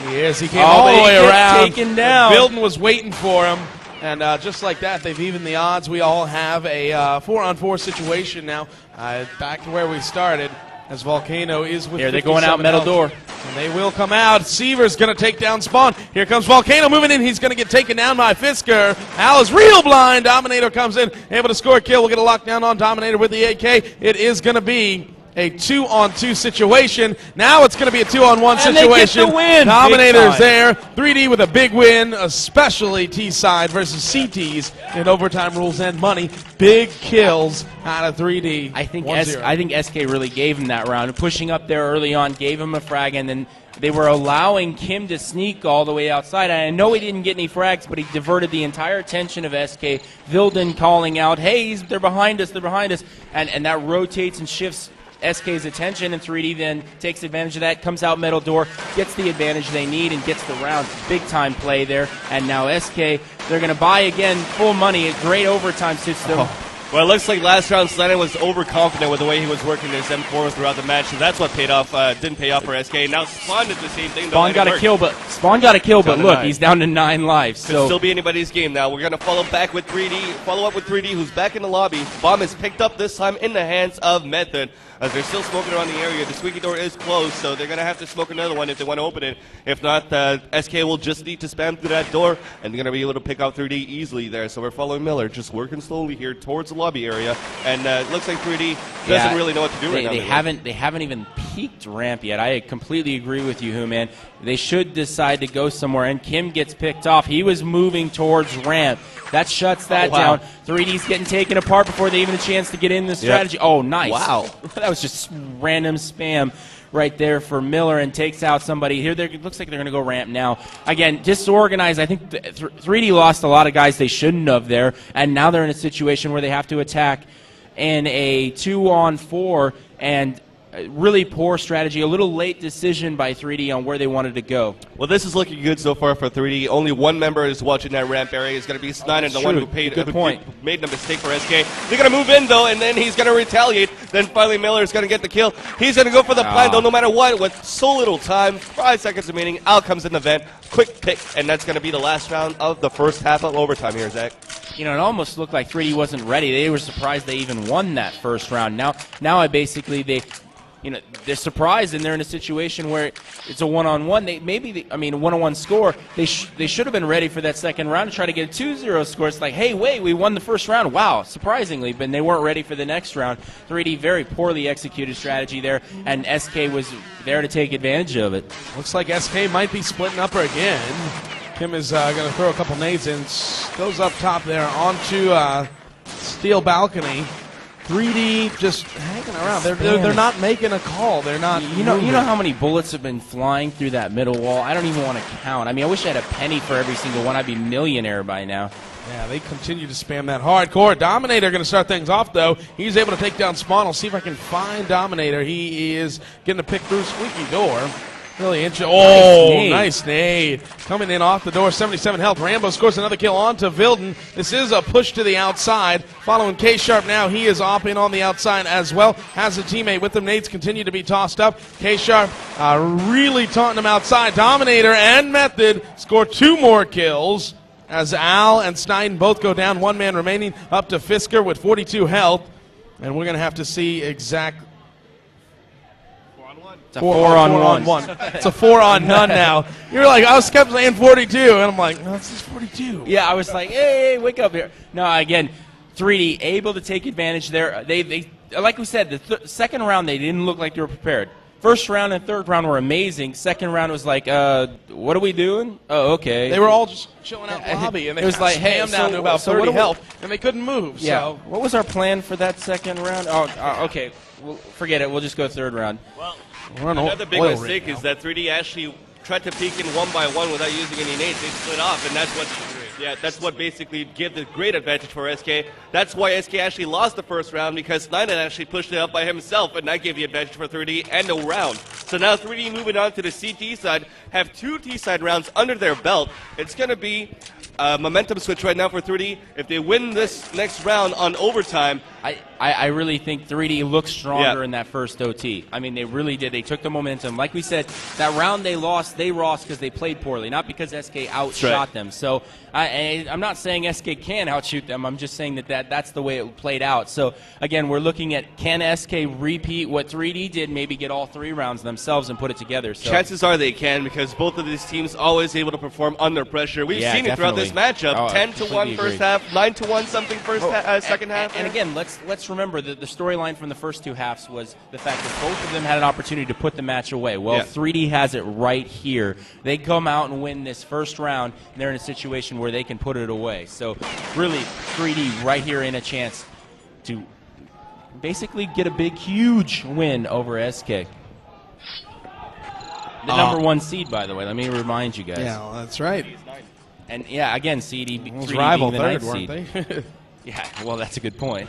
A: He is. He came all the way around.
B: Taken down.
A: Bilden was waiting for him. And just like that, they've evened the odds. We all have a 4-on-4 situation now. Back to where we started, as Volcano is with.
B: Here they're going out middle door.
A: And they will come out. Seaver's going to take down Spawn. Here comes Volcano moving in. He's going to get taken down by Fisker. Al is real blind. Dominator comes in, able to score a kill. We'll get a lockdown on Dominator with the AK. It is going to be a 2-on-2 situation. Now it's going to be a 2-on-1 situation.
B: They get the win.
A: Dominator's there. 3D with a big win, especially T-side versus CTs in overtime rules and money. Big kills out of 3D.
B: I think SK really gave him that round. Pushing up there early on, gave him a frag, and then they were allowing Kim to sneak all the way outside. I know he didn't get any frags, but he diverted the entire attention of SK. Vilden calling out, hey, they're behind us, and that rotates and shifts SK's attention, and 3D then takes advantage of that, comes out middle door, gets the advantage they need, and gets the round. Big-time play there. And now SK, they're going to buy again full money. A great overtime system.
C: Well, it looks like last round Slannon was overconfident with the way he was working his M4 throughout the match, so that's what paid off. Didn't pay off for SK. Now Spawn did the same thing.
B: Spawn got a kill, but look, he's down to 9 lives.
C: Could still be anybody's game now. We're going to follow up with 3D, who's back in the lobby. Bomb is picked up this time in the hands of Method. As they're still smoking around the area, the squeaky door is closed, so they're going to have to smoke another one if they want to open it. If not, SK will just need to spam through that door, and they're going to be able to pick out 3D easily there. So we're following Miller, just working slowly here towards the lobby area, and it looks like 3D doesn't really know what to do right now.
B: They haven't even peaked ramp yet. I completely agree with you, Hooman. They should decide to go somewhere, and Kim gets picked off. He was moving towards ramp. That shuts that down. 3D's getting taken apart before they even a chance to get in the strategy. Yep. Oh, nice.
C: Wow.
B: That was just random spam right there for Miller, and takes out somebody. Here, it looks like they're going to go ramp now. Again, disorganized. I think 3D lost a lot of guys they shouldn't have there, and now they're in a situation where they have to attack in a 2-on-4, and really poor strategy. A little late decision by 3D on where they wanted to go.
C: Well, this is looking good so far for 3D. Only one member is watching that ramp area. It's going to be Snyder, the one who made the mistake for SK. They're going to move in, though, and then he's going to retaliate. Then finally Miller is going to get the kill. He's going to go for the plant, though, no matter what. With so little time, 5 seconds remaining, out comes in the vent. Quick pick, and that's going to be the last round of the first half of overtime here, Zach.
B: It almost looked like 3D wasn't ready. They were surprised they even won that first round. Now they're surprised, and they're in a situation where it's a one-on-one. A one-on-one score. They should have been ready for that second round to try to get a 2-0 score. It's like, hey, wait, we won the first round. Wow, surprisingly, but they weren't ready for the next round. 3D, very poorly executed strategy there, and SK was there to take advantage of it.
A: Looks like SK might be splitting up again. Kim is going to throw a couple nades in. Goes up top there onto steel balcony. 3D just hanging around. They're not making a call. They're not.
B: You know how many bullets have been flying through that middle wall? I don't even want to count. I mean, I wish I had a penny for every single one. I'd be millionaire by now.
A: Yeah, they continue to spam that hardcore. Dominator going to start things off, though. He's able to take down Spawn. I'll see if I can find Dominator. He is getting a pick through squeaky door. Really interesting. Oh, nice nade. Coming in off the door, 77 health. Rambo scores another kill onto Vilden. This is a push to the outside. Following K-Sharp now. He is off in on the outside as well. Has a teammate with him. Nades continue to be tossed up. K-Sharp really taunting him outside. Dominator and Method score 2 more kills as Al and Snyden both go down. 1 man remaining up to Fisker with 42 health. And we're going to have to see exact.
B: It's a 4 on 1.
A: It's a 4 on none now. You're like, I was kept saying 42, and I'm like, no, this is 42.
B: Yeah, I was like, hey, wake up here. No, again, 3D able to take advantage there. They like we said, the second round they didn't look like they were prepared. First round and third round were amazing. Second round was like, what are we doing? Oh, okay.
A: They were all just chilling out in the lobby, and they was like, hey, I'm down to about 30 health, and they couldn't move.
B: Yeah.
A: So.
B: What was our plan for that second round? Oh, okay. Well, forget it. We'll just go third round.
C: Well, another big mistake is that 3D actually tried to peek in 1 by 1 without using any nades. They split off, and that's what basically gave the great advantage for SK. That's why SK actually lost the first round, because Snyden actually pushed it up by himself, and that gave the advantage for 3D and a round. So now 3D moving on to the CT side, have 2 T-side rounds under their belt. It's going to be a momentum switch right now for 3D. If they win this next round on overtime,
B: I really think 3D looked stronger in that first OT. I mean, they really did. They took the momentum. Like we said, that round they lost because they played poorly, not because SK outshot them. So I'm not saying SK can outshoot them. I'm just saying that's the way it played out. So, again, we're looking at, can SK repeat what 3D did, maybe get all 3 rounds themselves and put it together? So.
C: Chances are they can, because both of these teams always able to perform under pressure. We've seen it throughout this matchup. 10-1 first half, 9-1 something second half.
B: And again, let's remember that the storyline from the first 2 halves was the fact that both of them had an opportunity to put the match away. Well, 3D has it right here. They come out and win this first round, and they're in a situation where they can put it away. So really, 3D right here in a chance to basically get a huge win over SK. The number 1 seed, by the way. Let me remind you guys.
A: Yeah, well, that's right.
B: And yeah, again, CD
A: was rival
B: being the
A: third,
B: 9th
A: weren't
B: seed. Yeah, well, that's a good point.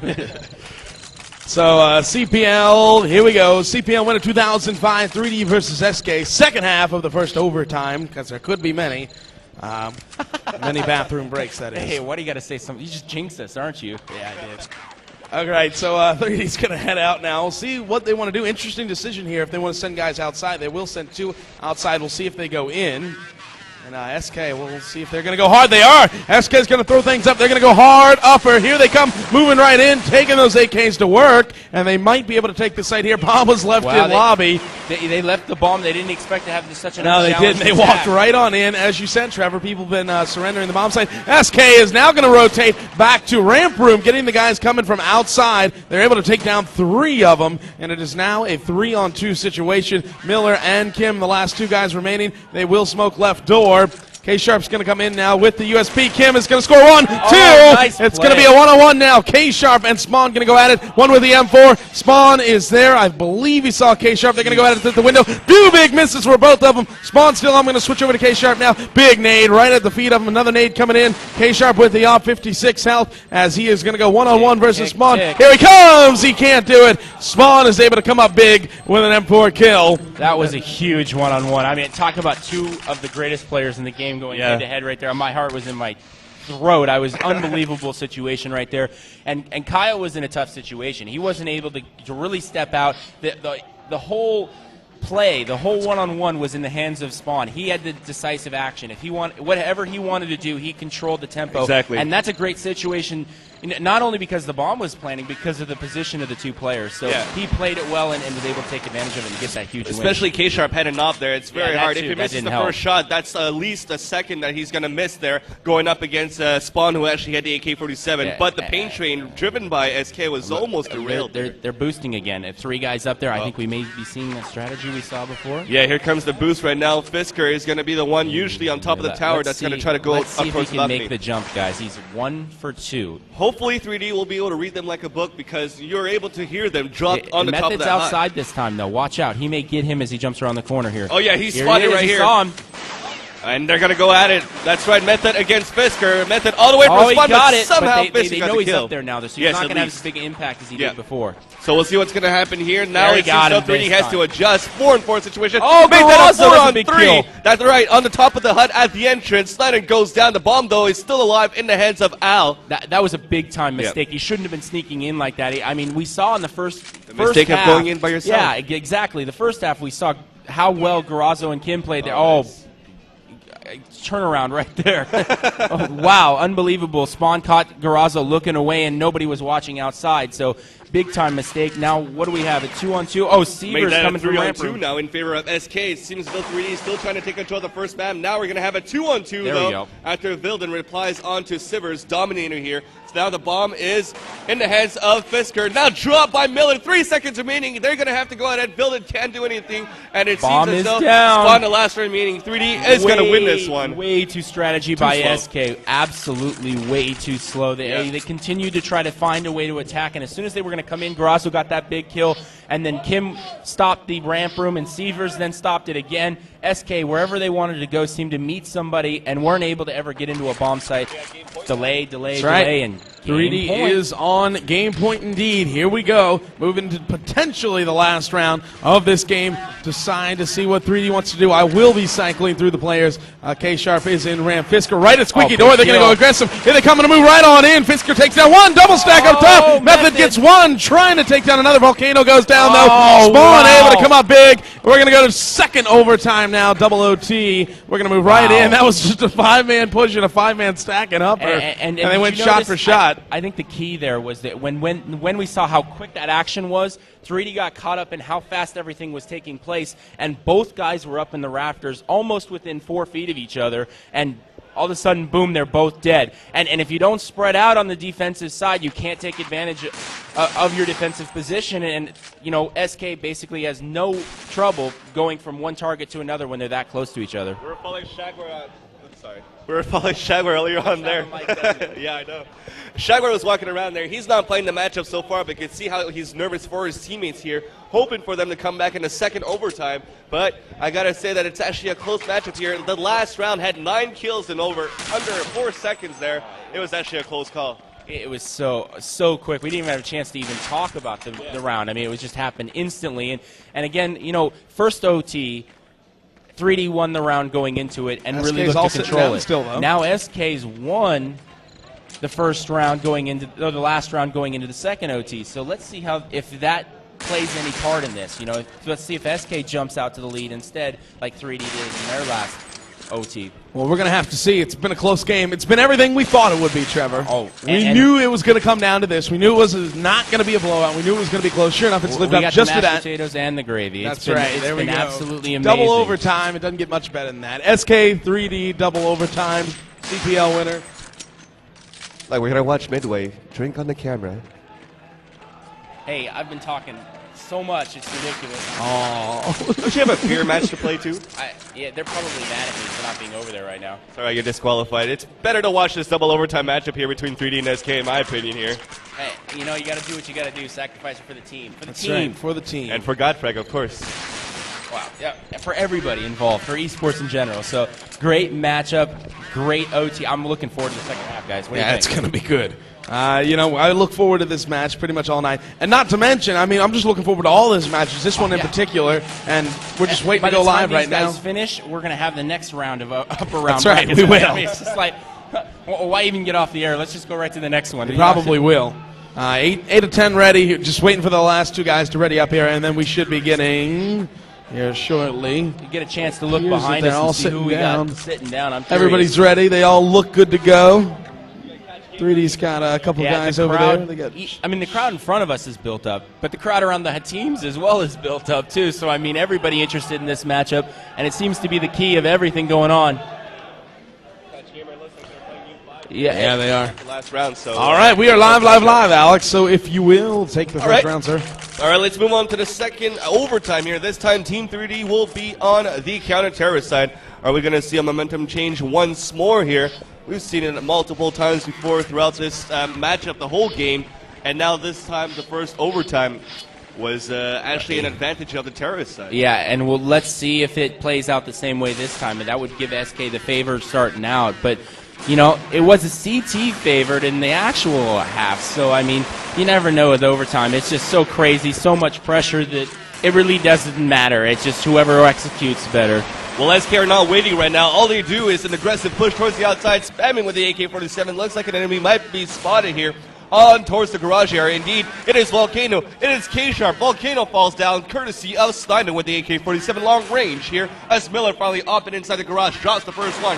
A: So CPL, here we go. CPL Winter 2005, 3D versus SK. Second half of the first overtime, because there could be many. Many bathroom breaks, that is.
B: Hey, why do you got to say something? You just jinxed us, aren't you?
A: Yeah, I did. All right, so 3D's going to head out now. We'll see what they want to do. Interesting decision here. If they want to send guys outside, they will send 2 outside. We'll see if they go in. And SK, we'll see if they're going to go hard. They are. SK's going to throw things up. They're going to go hard upper. Here they come, moving right in, taking those AKs to work, and they might be able to take the site here. Bomb was left in lobby.
B: They left the bomb. They didn't expect to have such an
A: No, they didn't. They walked right on in. As you said, Trevor, people have been surrendering the bomb site. SK is now going to rotate back to ramp room, getting the guys coming from outside. They're able to take down 3 of them, and it is now a 3-on-2 situation. Miller and Kim, the last 2 guys remaining, they will smoke left door. K-Sharp's going to come in now with the USP. Kim is going to score 1, 2.
B: Nice
A: it's going to be a 1-on-1 now. K-Sharp and Spawn going to go at it. One with the M4. Spawn is there. I believe he saw K-Sharp. They're going to go at it at the window. 2 big misses for both of them. Spawn still. I'm going to switch over to K-Sharp now. Big nade right at the feet of him. Another nade coming in. K-Sharp with the op 56 health as he is going to go 1-on-1 versus Spawn. Here he comes. He can't do it. Spawn is able to come up big with an M4 kill.
B: That was a huge 1-on-1. I mean, talk about 2 of the greatest players in the game going head-to-head right there. My heart was in my throat. I was unbelievable situation right there. And Kyle was in a tough situation. He wasn't able to really step out. The whole play, the whole 1-on-1 was in the hands of Spawn. He had the decisive action. If he whatever he wanted to do, he controlled the tempo.
C: Exactly.
B: And that's a great situation, not only because the bomb was planning, because of the position of the 2 players. So he played it well and was able to take advantage of it and get that huge win.
C: Especially K-Sharp had an off there. It's very hard.
B: Too.
C: If he misses the first shot, that's at least a second that he's going to miss there going up against Spawn, who actually had the AK-47. But the paint train driven by SK was almost derailed.
B: They're boosting again. If 3 guys up there, I think we may be seeing that strategy we saw before.
C: Yeah, here comes the boost right now. Fisker is going to be the one usually on top of the tower that's going to try to go up towards the
B: Let's see if he can make the jump, guys. He's 1 for 2.
C: Hopefully 3D will be able to read them like a book, because you're able to hear them drop on the top of that
B: Method's outside this time, though. Watch out. He may get him as he jumps around the corner here.
C: Oh, yeah, he's spotted right here.
B: Saw him.
C: And they're going to go at it. That's right, Method against Fisker. Method all the way from
B: he
C: spot,
B: got
C: but
B: it.
C: somehow
B: But they
C: Fisker got
B: know
C: the
B: he's
C: kill.
B: up there now, so he's
C: Yes,
B: not
C: at
B: going to have
C: least.
B: as big an impact as he
C: Yeah.
B: did before.
C: So we'll see what's going to happen here. Now
B: There he
C: it seems
B: got him
C: 3D
B: this
C: has
B: time.
C: to adjust. 4-on-4 situation.
B: Oh,
C: Made that
B: Garazo
C: a
B: was a big
C: 4-on-3.
B: kill.
C: That's right, on the top of the hut at the entrance. Snyder goes down. The bomb, though, is still alive in the hands of Al.
B: That was a big-time mistake. He shouldn't have been sneaking in like that. I mean, we saw in the first
C: mistake of
B: half,
C: going in by yourself.
B: Yeah, exactly. The first half, we saw how well Garazo and Kim played there. Oh,
C: nice.
B: turnaround right there. Oh, wow, unbelievable. Spawn caught Garazo looking away, and nobody was watching outside. So, big-time mistake. Now, what do we have? A 2-on-2. Oh,
C: Made
B: Seaver's
C: that
B: coming
C: a
B: from ramp
C: 3-on-2
B: room.
C: now in favor of SK. It seems as though 3D is still trying to take control of the first map. Now we're going to have a 2-on-2,
B: There we
C: though,
B: go.
C: after Vilden replies onto Sivers, Dominator here. So now the bomb is in the hands of Fisker. Now dropped by Miller. 3 seconds remaining. They're going to have to go ahead. Vilden can't do anything. And it
B: Bomb
C: seems as
B: is
C: though
B: down.
C: Spawn the last remaining. 3D is going to win this one.
B: Way too strategy by
C: slow.
B: SK. Absolutely way too slow. They continued to try to find a way to attack, and as soon as they were going to come in, Garazo got that big kill, and then Kim stopped the ramp room, and Seavers then stopped it again. SK, wherever they wanted to go, seemed to meet somebody and weren't able to ever get into a bomb site. Delay, and
A: 3D
B: game point.
A: is on game point indeed. Here we go. Moving to potentially the last round of this game. Decide to see what 3D wants to do. I will be cycling through the players. K-Sharp is in ramp. Fisker right at squeaky door. They're going to go aggressive. Here they come to move right on in. Fisker takes down one. Double stack up top. Method gets one. Trying to take down another. Volcano goes down though. Spawn able to come up big. We're going to go to second overtime now. Double OT. We're going to move right in. That was just a 5-man push and a 5-man stack and upper. And they went shot for shot.
B: I think the key there was that when we saw how quick that action was, 3D got caught up in how fast everything was taking place, and both guys were up in the rafters almost within 4 feet of each other, and all of a sudden, boom, they're both dead. And if you don't spread out on the defensive side, you can't take advantage of your defensive position, and, you know, SK basically has no trouble going from one target to another when they're that close to each other.
C: We were following Shagwar. Sorry. We were following Shagwar earlier on there. Yeah, I know. Shagwar was walking around there. He's not playing the matchup so far, but you can see how he's nervous for his teammates here, hoping for them to come back in the second overtime. But I got to say that it's actually a close matchup here. The last round had 9 kills in under 4 seconds there. It was actually a close call.
B: It was so quick. We didn't even have a chance to even talk about the round. I mean, it was just happened instantly. And again, you know, first OT, 3D won the round going into it and
A: SK's
B: really looked to control it.
A: Still, though.
B: Now SK's won the first round going into the last round going into the second OT. So let's see if that plays any part in this. You know, let's see if SK jumps out to the lead instead, like 3D did in their last OT.
A: Well, we're going to have to see. It's been a close game. It's been everything we thought it would be, Trevor. We knew it was going to come down to this. We knew it was not going to be a blowout. We knew it was going to be close. Sure enough, it's lived up just to that.
B: We got the mashed potatoes and the gravy.
A: That's right.
B: It's
A: there we
B: been
A: go.
B: Absolutely amazing.
A: Double overtime. It doesn't get much better than that. SK 3D double overtime. CPL winner.
C: Like, we're going to watch Midway. Drink on the camera.
B: Hey, I've been talking so much, it's ridiculous.
A: Oh.
C: Don't you have a peer match to play too?
B: Yeah, they're probably mad at me for not being over there right now.
C: Sorry, you're disqualified. It's better to watch this double overtime matchup here between 3D and SK, in my opinion here.
B: Hey, you know, you got to do what you got to do. Sacrifice it for the team. For the
A: That's
B: team.
A: right, for the team.
C: And for Godfreg, of course.
B: Wow. Yeah, for everybody involved, for esports in general. So, great matchup, great OT. I'm looking forward to the second half, guys. What do you think?
A: It's going to be good. You know, I look forward to this match pretty much all night. And not to mention, I mean, I'm just looking forward to all these matches, this one in particular, and we're just waiting to go live right now.
B: By the time these guys finish, we're going to have the next round of upper round.
A: That's right,
B: brackets.
A: we will.
B: I mean, it's just like, why even get off the air? Let's just go right to the next one.
A: We probably will. 8 of 10 ready, just waiting for the last 2 guys to ready up here, and then we should be getting here shortly.
B: You get a chance to look behind us and see who we got sitting down. I'm curious.
A: Everybody's ready. They all look good to go. 3D's got a couple guys over there. They got
B: I mean, the crowd in front of us is built up, but the crowd around the teams as well is built up too. So, I mean, everybody interested in this matchup, and it seems to be the key of everything going on.
A: Yeah, they are.
C: Last round, so.
A: All right, we are live, Alex. So if you will, take the first round, sir.
C: All right, let's move on to the second overtime here. This time, Team 3D will be on the counter-terrorist side. Are we going to see a momentum change once more here? We've seen it multiple times before throughout this matchup, the whole game, and now this time, the first overtime. was actually an advantage of the terrorist side.
B: Yeah, and let's see if it plays out the same way this time. And that would give SK the favor starting out. But, you know, it was a CT favored in the actual half. So, I mean, you never know with overtime. It's just so crazy, so much pressure that it really doesn't matter. It's just whoever executes better.
C: Well, SK are not waiting right now. All they do is an aggressive push towards the outside, spamming with the AK-47. Looks like an enemy might be spotted here on towards the garage area. Indeed, it is Volcano. It is K-Sharp. Volcano falls down courtesy of Snyder with the AK-47 long range here as Miller finally opted inside the garage, drops the first one.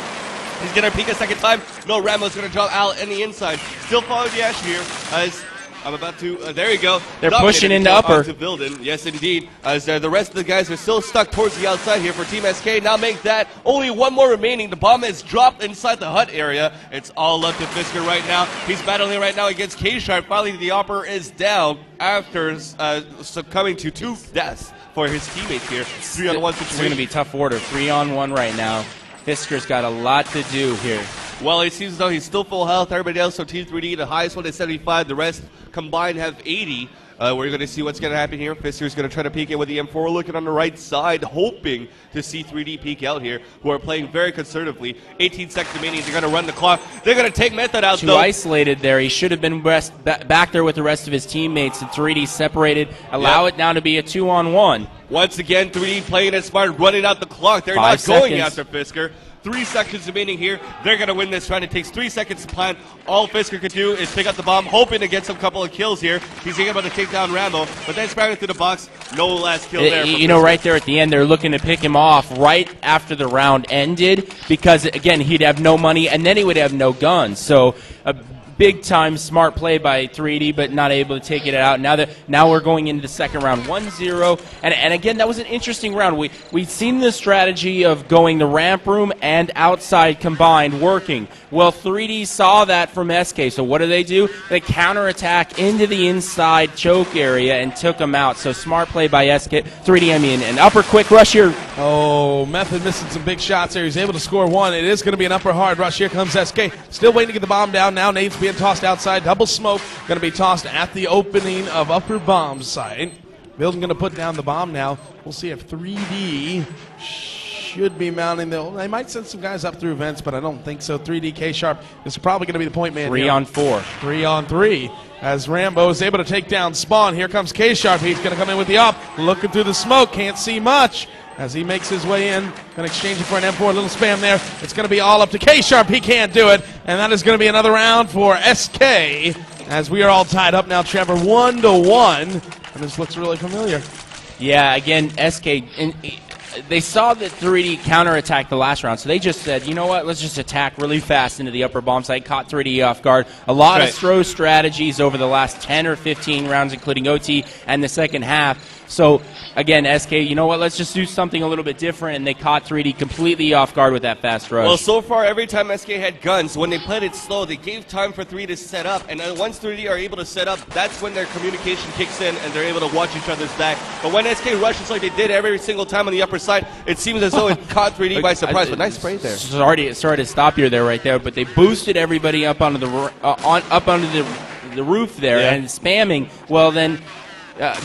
C: He's going to peek a second time. No, Rambo's going to drop out in the inside. Still following the ash here as I'm about to, there you go.
B: They're pushing into upper.
C: To Vilden. Yes, indeed. As the rest of the guys are still stuck towards the outside here for Team SK. Now make that only one more remaining. The bomb is dropped inside the hut area. It's all up to Fisker right now. He's battling right now against K-Sharp. Finally, the upper is down after succumbing to 2 deaths for his teammates here. 3-on-1 situation.
B: It's going to be tough order. 3-on-1 right now. Fisker's got a lot to do here.
C: Well, it seems as though he's still full health. Everybody else, so Team 3D, the highest one is 75. The rest combined have 80. We're going to see what's going to happen here. Fisker's going to try to peek in with the M4, looking on the right side, hoping to see 3D peek out here, who are playing very conservatively. 18 seconds remaining. They're going to run the clock. They're going to take Method out,
B: Too isolated there. He should have been back there with the rest of his teammates. And 3D separated. Allow it now to be a 2-on-1.
C: Once again, 3D playing it smart, running out the clock. They're not going after Fisker. 3 seconds remaining here. They're going to win this round. It takes 3 seconds to plan. All Fisker could do is pick up the bomb, hoping to get some couple of kills here. He's able to take down Rambo, but then spamming through the box. No last kill there.
B: You know, right there at the end, they're looking to pick him off right after the round ended because, again, he'd have no money and then he would have no guns. So a big-time smart play by 3D, but not able to take it out. Now we're going into the second round, 1-0. And again, that was an interesting round. We've seen the strategy of going the ramp room and outside combined working. Well, 3D saw that from SK, so what do? They counterattack into the inside choke area and took him out. So smart play by SK. 3D, I mean, an upper quick rush here.
A: Oh, Method missing some big shots there. He's able to score one. It is going to be an upper hard rush. Here comes SK. Still waiting to get the bomb down. Now Nate's being tossed outside. Double smoke going to be tossed at the opening of upper bomb site. Bill's going to put down the bomb now. We'll see if 3D should be mounting. They might send some guys up through vents, but I don't think so. 3D K-Sharp is probably going to be the point man.
B: 3-on-4.
A: 3-on-3 as Rambo is able to take down Spawn. Here comes K-Sharp. He's going to come in with the up. Looking through the smoke. Can't see much as he makes his way in. Going to exchange it for an M4. A little spam there. It's going to be all up to K-Sharp. He can't do it. And that is going to be another round for SK as we are all tied up now, Trevor, 1-1. And this looks really familiar.
B: Yeah, again, SK, they saw that 3D counterattacked the last round, so they just said, you know what, let's just attack really fast into the upper bomb site, caught 3D off guard. A lot of throw strategies over the last 10 or 15 rounds, including OT and the second half. So, again, SK, you know what, let's just do something a little bit different, and they caught 3D completely off guard with that fast rush.
C: Well, so far, every time SK had guns, when they played it slow, they gave time for 3D to set up, and then once 3D are able to set up, that's when their communication kicks in, and they're able to watch each other's back. But when SK rushes like they did every single time on the upper side, it seems as though it caught 3D by surprise, but nice spray there.
B: Sorry to stop you there right there, but they boosted everybody up onto the roof there and spamming. Well, then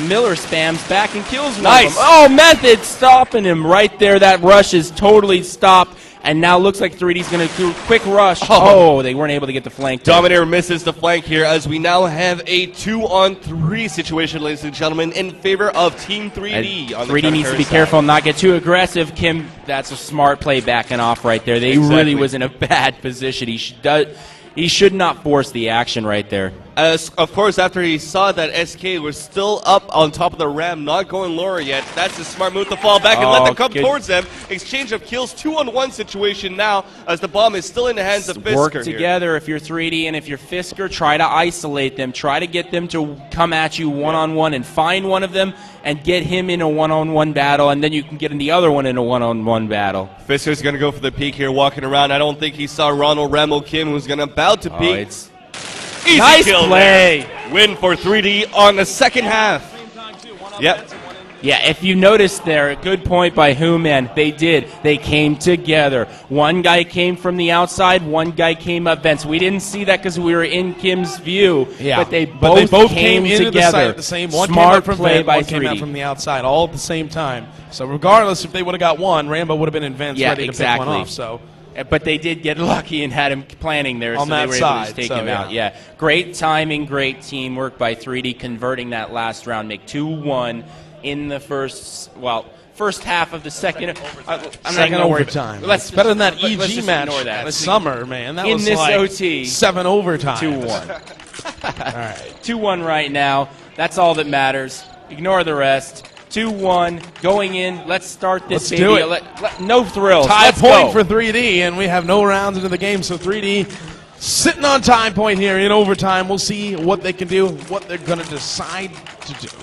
B: Miller spams back and kills one of them. Oh, Method stopping him right there. That rush is totally stopped. And now looks like 3D's going to do a quick rush. Oh, they weren't able to get the flank.
C: Dominator misses the flank here as we now have a 2-on-3 situation, ladies and gentlemen, in favor of Team 3D.
B: And 3D needs to be careful and not get too aggressive. Kim, that's a smart play backing off right there. They really was in a bad position. He should not force the action right there.
C: Of course, after he saw that SK was still up on top of the ram, not going lower yet, that's a smart move to fall back and let them come towards them. Exchange of kills, 2-on-1 situation now as the bomb is still in the hands of Fisker.
B: Work together if you're 3D and if you're Fisker, try to isolate them. Try to get them to come at you one-on-one and find one of them and get him in a one-on-one battle, and then you can get in the other one in a one-on-one battle.
C: Fisker's going to go for the peek here, walking around. I don't think he saw Ronald Rambo Kim, who's going to about to peek. Easy
B: nice
C: kill
B: play.
C: There. Win for 3D on the second half. Yep.
B: Yeah, if you noticed there, a good point by Hooman. They did. They came together. One guy came from the outside, one guy came up vents. We didn't see that because we were in Kim's view.
A: Yeah,
B: but they both came
A: into
B: together.
A: the site at the same. One
B: Smart
A: came out from
B: play
A: vent,
B: by
A: one came out
B: 3D.
A: from the outside, all at the same time. So regardless, if they would have got one, Rambo would have been in vents ready to pick one off. So.
B: But they did get lucky and had him planning there,
A: on
B: so they
A: that
B: were able to just take him out. Yeah, great timing, great teamwork by 3D, converting that last round, make 2-1 in the first half of the second.
A: Second overtime. It's better than that EG match at Summer, man. That
B: in
A: was
B: this
A: like
B: OT,
A: 7 overtime.
B: 2-1.
A: All right,
B: 2-1 right now. That's all that matters. Ignore the rest. 2-1 going in. Let's start this.
A: Let's do it.
B: No thrills.
A: Tie
B: Let's
A: point
B: go.
A: for 3D, and we have no rounds into the game, so 3D sitting on time point here in overtime. We'll see what they can do, what they're going to decide to do.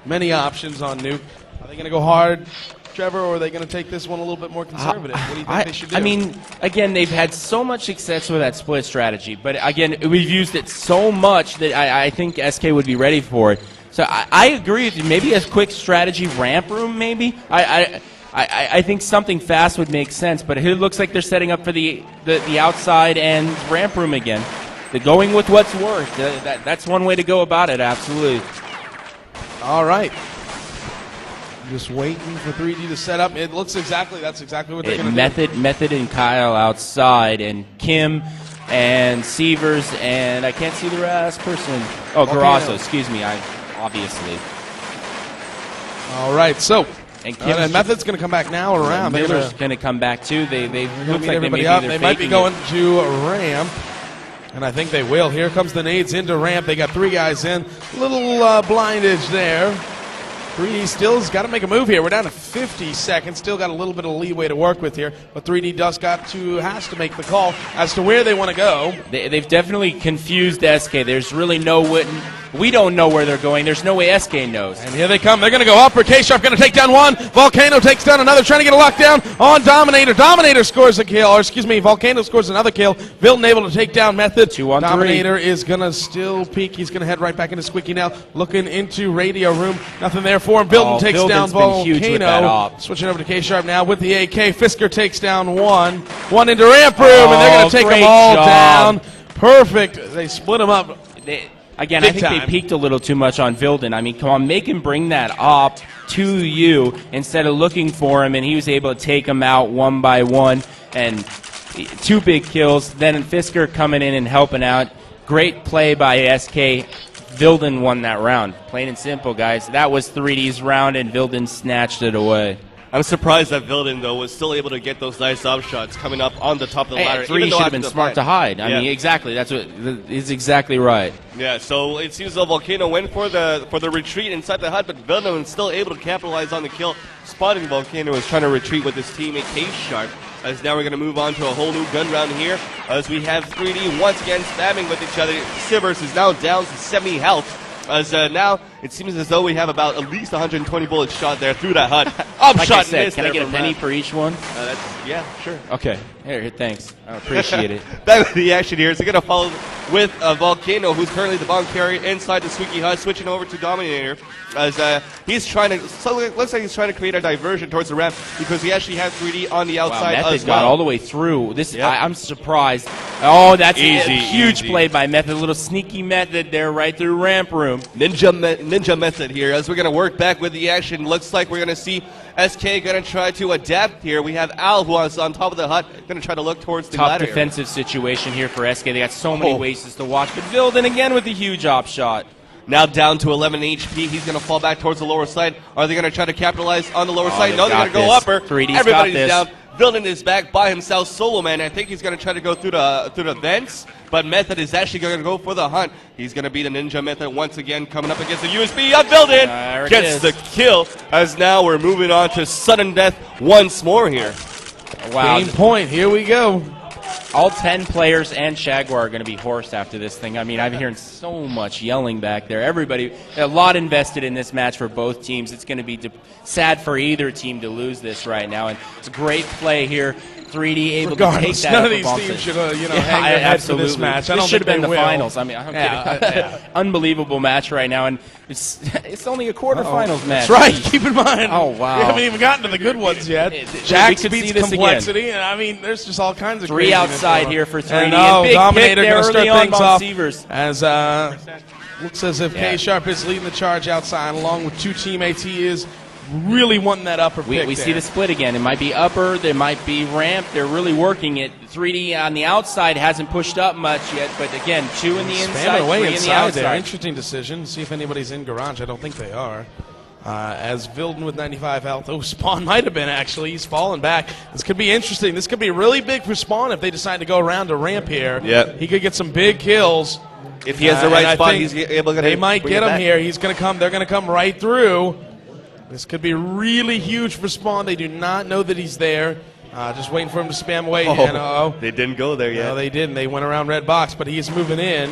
A: Many options on Nuke. Are they going to go hard, Trevor, or are they going to take this one a little bit more conservative? What do you think they should do?
B: I mean, again, they've had so much success with that split strategy, but again, we've used it so much that I think SK would be ready for it. So I agree with you. Maybe a quick strategy ramp room, maybe. I think something fast would make sense, but it looks like they're setting up for the outside and ramp room again. They're going with what's worked. That's one way to go about it, absolutely.
A: All right. Just waiting for 3D to set up. It looks that's exactly what they're going to do.
B: Method and Kyle outside, and Kim and Sievers, and I can't see the last person. Oh, Garasso, excuse me, obviously.
A: All right, so
B: and
A: Method's going to come back now around.
B: Miller's going to come back too. They look like
A: everybody
B: they
A: up.
B: may
A: They
B: be
A: might be going to ramp, and I think they will. Here comes the nades into ramp. They got 3 guys in. Little blindage there. 3D still's got to make a move here. We're down to 50 seconds. Still got a little bit of leeway to work with here, but 3D has to make the call as to where they want to go.
B: They've definitely confused SK. There's really we don't know where they're going. There's no way SK knows.
A: And here they come. They're going to go upper. K-Sharp going to take down one. Volcano takes down another, trying to get a lockdown on Dominator. Dominator scores a kill, Volcano scores another kill. Vilton able to take down Method.
B: 2-on-3.
A: Dominator is going to still peek. He's going to head right back into Squeaky now, looking into radio room. Nothing there for him. Vilton takes down Volcano. Switching over to K-Sharp now with the AK. Fisker takes down one. One into ramp room, and they're going to take them all down. Perfect. They split them up.
B: Again, I think they peaked a little too much on Vilden. I mean, come on, make him bring that up to you instead of looking for him, and he was able to take him out one by one, and 2 big kills. Then Fisker coming in and helping out. Great play by SK. Vilden won that round. Plain and simple, guys. That was 3D's round, and Vilden snatched it away.
C: I'm surprised that Vilden, though, was still able to get those nice up shots coming up on the top of the ladder.
B: 3D should have been smart to hide. I mean, exactly. That's what is exactly right.
C: Yeah, so it seems though Volcano went for the retreat inside the hut, but Vilden was still able to capitalize on the kill. Spotting Volcano was trying to retreat with his teammate K-Sharp. As now we're going to move on to a whole new gun round here, as we have 3D once again spamming with each other. Sivers is now down to 70 health. As now it seems as though we have about at least 120 bullets shot there through that hut.
B: Like I said, can I get a penny for each one?
C: Yeah, sure.
B: Okay. Here, thanks. I appreciate it.
C: Back with the action here. So we're going to follow with Volcano, who's currently the bomb carrier inside the Squeaky hut, switching over to Dominator. As he's trying to, so it looks like he's trying to create a diversion towards the ramp because he actually has 3D on the outside
B: Method
C: as well.
B: got all the way through. I'm surprised. Oh, that's
C: easy,
B: a huge
C: easy
B: play by Method. A little sneaky Method there right through ramp room.
C: Ninja Method here as we're going to work back with the action. Looks like we're going to see SK going to try to adapt here. We have Al, who is on top of the hut, going to try to look towards the ladder.
B: Tough defensive situation here for SK. They got so many ways to watch. But Vilden again with a huge op shot.
C: Now down to 11 HP. He's going to fall back towards the lower side. Are they going to try to capitalize on the lower side? No, they're going to go upper.
B: 3D's
C: Everybody's
B: got this.
C: down. Vilden is back by himself, solo man. I think he's going to try to go through the vents, but Method is actually going to go for the hunt. He's going to be the Ninja Method once again, coming up against the USB. Vilden gets the kill. As now we're moving on to sudden death once more here.
A: Wow. Game point. Here we go.
B: All 10 players and Jaguar are going to be hoarse after this thing. I mean, I'm hearing so much yelling back there. Everybody, a lot invested in this match for both teams. It's going to be sad for either team to lose this right now. And it's a great play here 3D able
A: Regardless,
B: to take that
A: none of
B: upper
A: these
B: bomb
A: teams
B: set.
A: should hang their head for this match.
B: This should have been the finals. I mean, I'm kidding.
A: Yeah.
B: Unbelievable match right now, and it's only a quarterfinals match.
A: That's right. Keep in mind.
B: Oh, wow.
A: We haven't even gotten to the good ones yet. Jax beats complexity, and I mean, there's just all kinds of
B: 3 outside here for 3D.
A: And
B: big
A: Dominator
B: going to
A: start things off
B: Sievers.
A: as looks as if K-Sharp is leading the charge outside, along with 2 teammates. He is really wanting that upper pick.
B: We see the split again. It might be upper, there might be ramp. They're really working it. 3D on the outside hasn't pushed up much yet, but again, 2 in the inside, 3 in the outside.
A: There. Interesting decision. See if anybody's in garage. I don't think they are. As Vilden with 95 health. Oh, Spawn might have been, actually. He's fallen back. This could be interesting. This could be really big for Spawn if they decide to go around a ramp here.
C: Yep.
A: He could get some big kills.
C: If he has the right spot, he's able to.
A: They might get him here. He's going to come. They're going to come right through. This could be really huge for Spawn. They do not know that he's there. Just waiting for him to spam away.
C: They didn't go there yet.
A: No, they didn't. They went around red box, but he's moving in.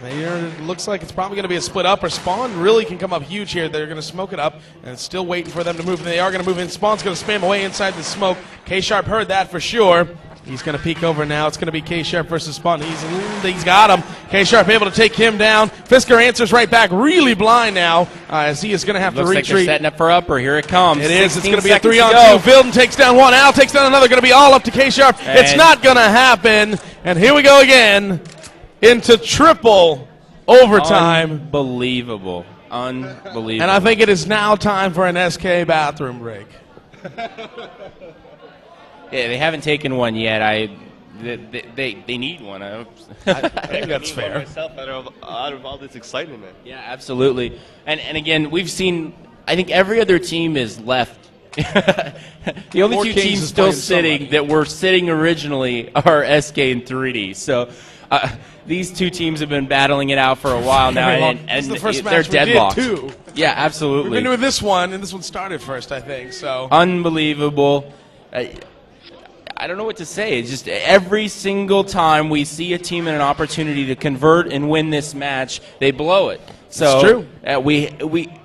A: It looks like it's probably going to be a split up, or Spawn really can come up huge here. They're going to smoke it up, and it's still waiting for them to move. They are going to move in. Spawn's going to spam away inside the smoke. K-Sharp heard that for sure. He's going to peek over now. It's going to be K-Sharp versus Spawn. He's got him. K-Sharp able to take him down. Fisker answers right back. Really blind now as he is going to have to retreat.
B: Looks like they're setting up for upper. Here it comes.
A: It is. It's going to be a 3-on-2. Vilden takes down one. Al takes down another. Going to be all up to K-Sharp. It's not going to happen. And here we go again into triple overtime.
B: Unbelievable. Unbelievable.
A: And I think it is now time for an SK bathroom break.
B: Yeah, they haven't taken one yet. They need one. I
A: think that's fair.
C: Myself out of all this excitement, man.
B: Yeah, absolutely. And again, we've seen. I think every other team is left. The only 2 teams still sitting that were sitting originally are SK and 3D. So these 2 teams have been battling it out for a while now, and
A: the first
B: they're
A: match
B: deadlocked.
A: We did too.
B: Yeah, absolutely.
A: We've been doing this one, and this one started first, I think. So
B: unbelievable. I don't know what to say. It's just every single time we see a team in an opportunity to convert and win this match, they blow it. So
A: it's true.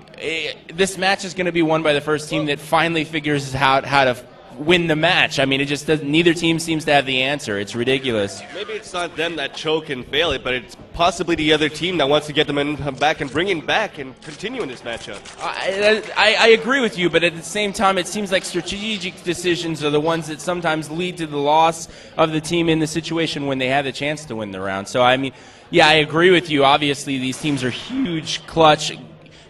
B: This match is going to be won by the first team that finally figures out how to win the match. I mean, it just doesn't. Neither team seems to have the answer. It's ridiculous.
C: Maybe it's not them that choke and fail it, but it's possibly the other team that wants to get them back and bring it back and continue in this matchup.
B: I agree with you, but at the same time, it seems like strategic decisions are the ones that sometimes lead to the loss of the team in the situation when they have the chance to win the round. So, I mean, yeah, I agree with you. Obviously, these teams are huge, clutch.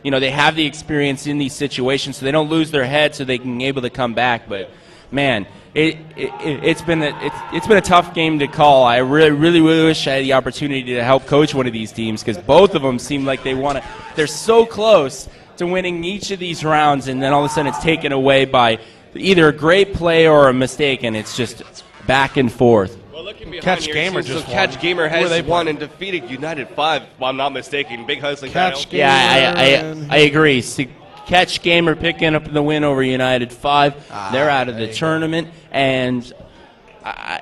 B: You know, they have the experience in these situations, so they don't lose their head, so they can be able to come back. But man, it's been a tough game to call. I really wish I had the opportunity to help coach one of these teams, because both of them seem like they're so close to winning each of these rounds, and then all of a sudden it's taken away by either a great play or a mistake, and it's just back and forth.
C: Well, looking behind
A: Catch
C: here,
A: Gamer
C: so
A: just
C: Catch
A: won.
C: Gamer has won and defeated United 5, if I'm not mistaken. Big hustling
A: Catch Gamer.
B: Yeah, I agree. Catch Gamer picking up the win over United 5. They're out of the tournament, and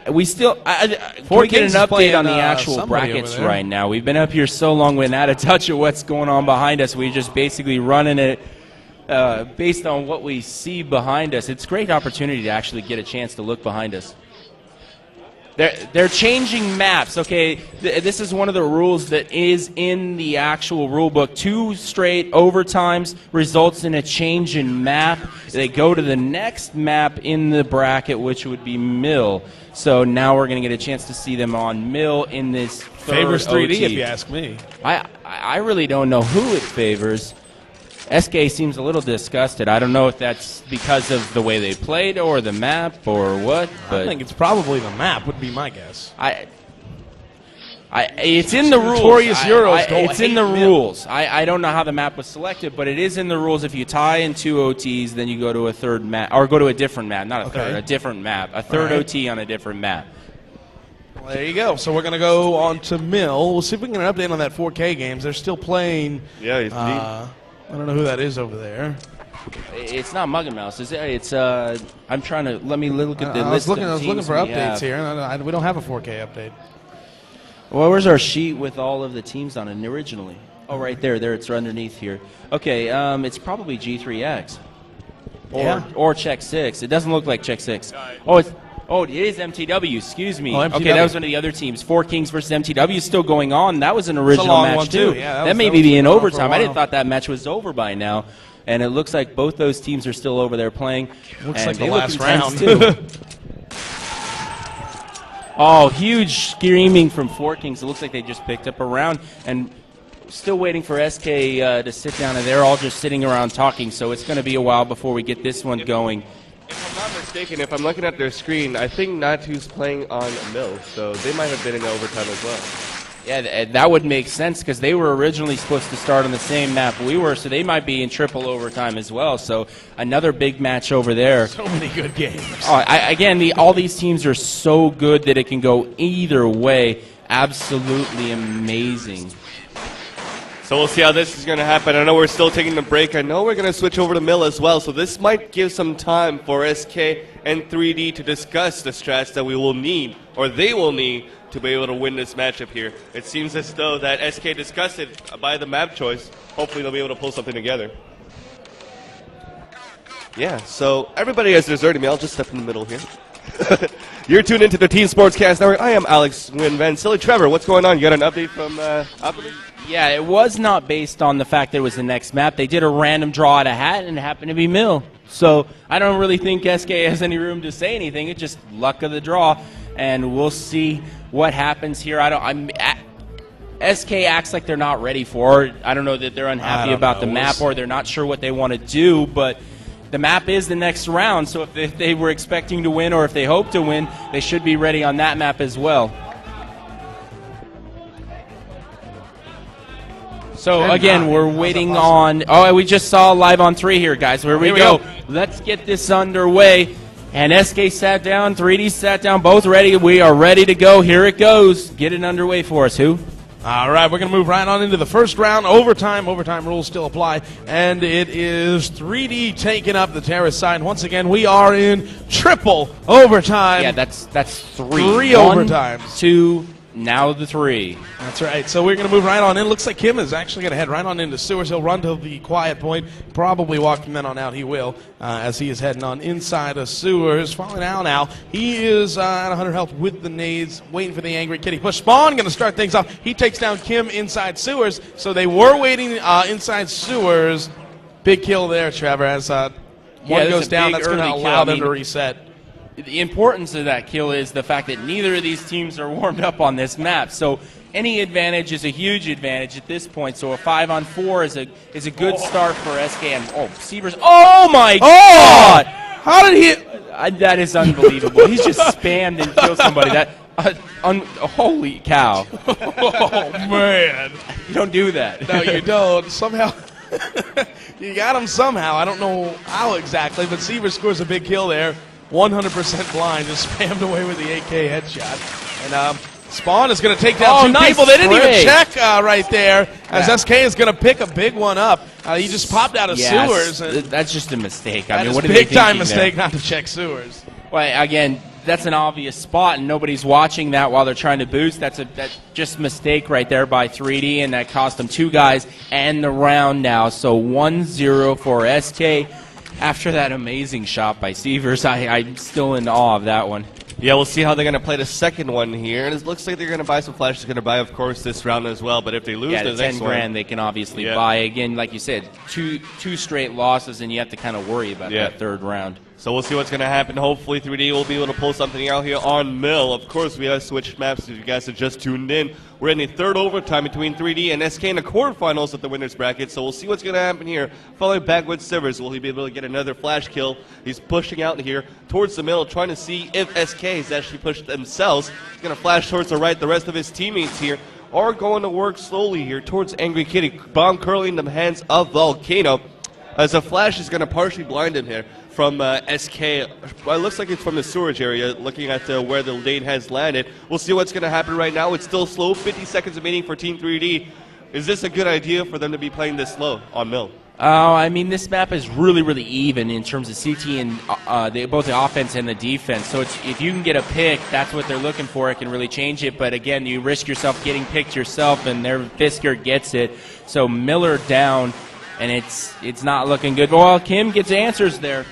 B: we still can we get an update on the actual brackets right now? We've been up here so long, we're out of touch of what's going on behind us. We're just basically running it based on what we see behind us. It's a great opportunity to actually get a chance to look behind us. They're changing maps. Okay, this is one of the rules that is in the actual rule book. 2 straight overtimes results in a change in map. They go to the next map in the bracket, which would be Mill. So now we're going to get a chance to see them on Mill in this third
A: favors 3D,
B: OT.
A: if you ask me.
B: I really don't know who it favors. SK seems a little disgusted. I don't know if that's because of the way they played or the map or what. But
A: I think it's probably the map, would be my guess.
B: It's in the rules.
A: Notorious Euros
B: it's in the rules. I don't know how the map was selected, but it is in the rules. If you tie in 2 OTs, then you go to a third map, or go to a different map, not a third, a different map, a third OT on a different map.
A: Well, there you go. So we're going to go on to Mill. We'll see if we can get an update on that 4K games. They're still playing.
C: Yeah,
A: I don't know who that is over there.
B: It's not Mug and Mouse, is it? It's I'm trying to let me look at the list.
A: I was looking for updates here. We don't have a 4K update.
B: Well, where's our sheet with all of the teams on it originally? Oh, right there. There, it's underneath here. Okay, it's probably G3X or Check 6. It doesn't look like Check 6. Oh, Oh, it is MTW. Excuse me.
A: Oh, MTW.
B: Okay, that was one of the other teams. Four Kings versus MTW is still going on. That was an original
A: long
B: match
A: one, too. Yeah,
B: that may
A: was
B: be in
A: going on for a
B: overtime. I didn't
A: while.
B: thought that match was over by now. And it looks like both those teams are still over there playing.
A: Looks
B: and
A: like the
B: they look
A: last
B: intense,
A: round.
B: too. Oh, huge screaming from Four Kings. It looks like they just picked up a round. And still waiting for SK to sit down, and they're all just sitting around talking. So it's going to be a while before we get this one going.
C: If I'm not mistaken, if I'm looking at their screen, I think Natu's playing on Mill, so they might have been in overtime as well.
B: Yeah, that would make sense because they were originally supposed to start on the same map we were, so they might be in triple overtime as well. So another big match over there.
A: So many good games.
B: All these teams are so good that it can go either way. Absolutely amazing.
C: So we'll see how this is going to happen. I know we're still taking the break. I know we're going to switch over to Mill as well, so this might give some time for SK and 3D to discuss the strats that we will need, or they will need, to be able to win this matchup here. It seems as though that SK discussed it by the map choice. Hopefully they'll be able to pull something together. Yeah, so everybody has deserted me. I'll just step in the middle here. You're tuned into the Team Sportscast Network. I am Alex Vansillie. Trevor, what's going on? You got an update from Optimus?
B: Yeah, it was not based on the fact that it was the next map. They did a random draw at a hat, and it happened to be Mill. So I don't really think SK has any room to say anything. It's just luck of the draw, and we'll see what happens here. SK acts like they're not ready for it. I don't know that they're unhappy about the map or they're not sure what they want to do, but the map is the next round, so if they were expecting to win or if they hope to win, they should be ready on that map as well. So again, we're waiting on. Oh, we just saw live on 3 here, guys. Here we go. Let's get this underway. And SK sat down, 3D sat down, both ready. We are ready to go. Here it goes. Get it underway for us. Who?
A: All right, we're going to move right on into the first round. Overtime. Overtime rules still apply. And it is 3D taking up the terrace side. Once again, we are in triple overtime.
B: Yeah, that's 3.
A: 3
B: 1,
A: overtimes.
B: 2, now the 3.
A: That's right. So we're going to move right on in. Looks like Kim is actually going to head right on into Sewers. He'll run to the quiet point. Probably walk from then on out. He will, as he is heading on inside of Sewers. Falling out now. He is at 100 health with the nades, waiting for the angry kitty push. Spawn going to start things off. He takes down Kim inside Sewers. So they were waiting inside Sewers. Big kill there, Trevor. As one goes down, that's going to allow them to reset.
B: The importance of that kill is the fact that neither of these teams are warmed up on this map. So any advantage is a huge advantage at this point. So a 5-on-4 is a good start for SK. And Sievers. Oh my God!
A: How did he?
B: That is unbelievable. He's just spammed and killed somebody. Holy cow!
A: Oh man!
B: You don't do that.
A: No, you don't. Somehow. You got him somehow. I don't know how exactly, but Sievers scores a big kill there. 100% blind, just spammed away with the AK headshot. And Spawn is going to take down 2 people. They didn't even check right there, as SK is going to pick a big one up. He just popped out of Sewers. And
B: that's just a mistake.
A: I mean, what a big-time mistake not to check Sewers.
B: Well, again, that's an obvious spot, and nobody's watching that while they're trying to boost. That's just a mistake right there by 3D, and that cost them 2 guys and the round now. So 1-0 for SK. After that amazing shot by Sievers, I'm still in awe of that one.
C: Yeah, we'll see how they're going to play the second one here. And it looks like they're going to buy some flashes. They're going to buy, of course, this round as well. But if they lose the next
B: 10 grand they can obviously buy. Again, like you said, two straight losses, and you have to kind of worry about that third round.
C: So we'll see what's going to happen. Hopefully 3D will be able to pull something out here on Mill. Of course, we have switched maps if you guys have just tuned in. We're in the third overtime between 3D and SK in the quarterfinals of the winners bracket. So we'll see what's going to happen here. Following back with Sivers, will he be able to get another flash kill? He's pushing out here towards the middle, trying to see if SK has actually pushed themselves. He's going to flash towards the right. The rest of his teammates here are going to work slowly here towards Angry Kitty. Bomb curling in the hands of Volcano, as a flash is going to partially blind him here from SK. Well, it looks like it's from the sewage area, looking at where the nade has landed. We'll see what's going to happen right now. It's still slow, 50 seconds remaining for Team 3D. Is this a good idea for them to be playing this slow on Mill?
B: I mean, this map is really, really even in terms of CT and both the offense and the defense. So if you can get a pick, that's what they're looking for. It can really change it. But again, you risk yourself getting picked yourself, and their Fisker gets it. So Miller down, and it's not looking good. Well, Kim gets answers there.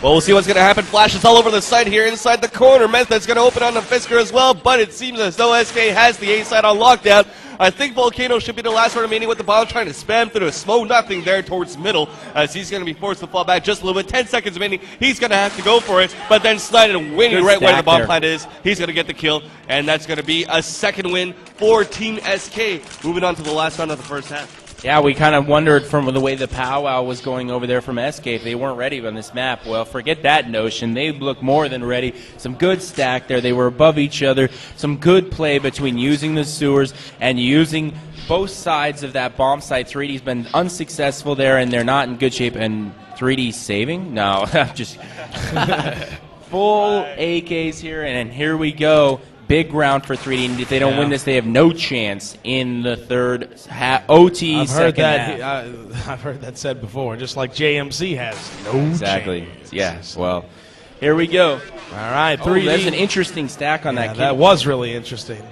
C: Well, we'll see what's going to happen. Flashes all over the site here inside the corner. Method's going to open on the Fisker as well, but it seems as though SK has the A side on lockdown. I think Volcano should be the last one remaining with the bomb, trying to spam through the smoke. Nothing there towards middle, as he's going to be forced to fall back just a little bit. 10 seconds remaining. He's going to have to go for it, but then Snyden winning right where the bomb plant is. He's going to get the kill, and that's going to be a second win for Team SK. Moving on to the last round of the first half.
B: Yeah, we kind of wondered from the way the powwow was going over there from SK if they weren't ready on this map. Well, forget that notion. They look more than ready. Some good stack there. They were above each other. Some good play between using the sewers and using both sides of that bomb site. 3D's been unsuccessful there, and they're not in good shape. And 3D saving? No, just full AKs here, and here we go. Big round for 3D, and if they don't win this, they have no chance in the third OT
A: I've heard
B: second
A: that.
B: half.
A: I've heard that said before, just like JMC has no
B: Exactly.
A: chance.
B: Yeah. Well, here we go.
A: All right, 3D.
B: There's an interesting stack on that kid.
A: That was really interesting.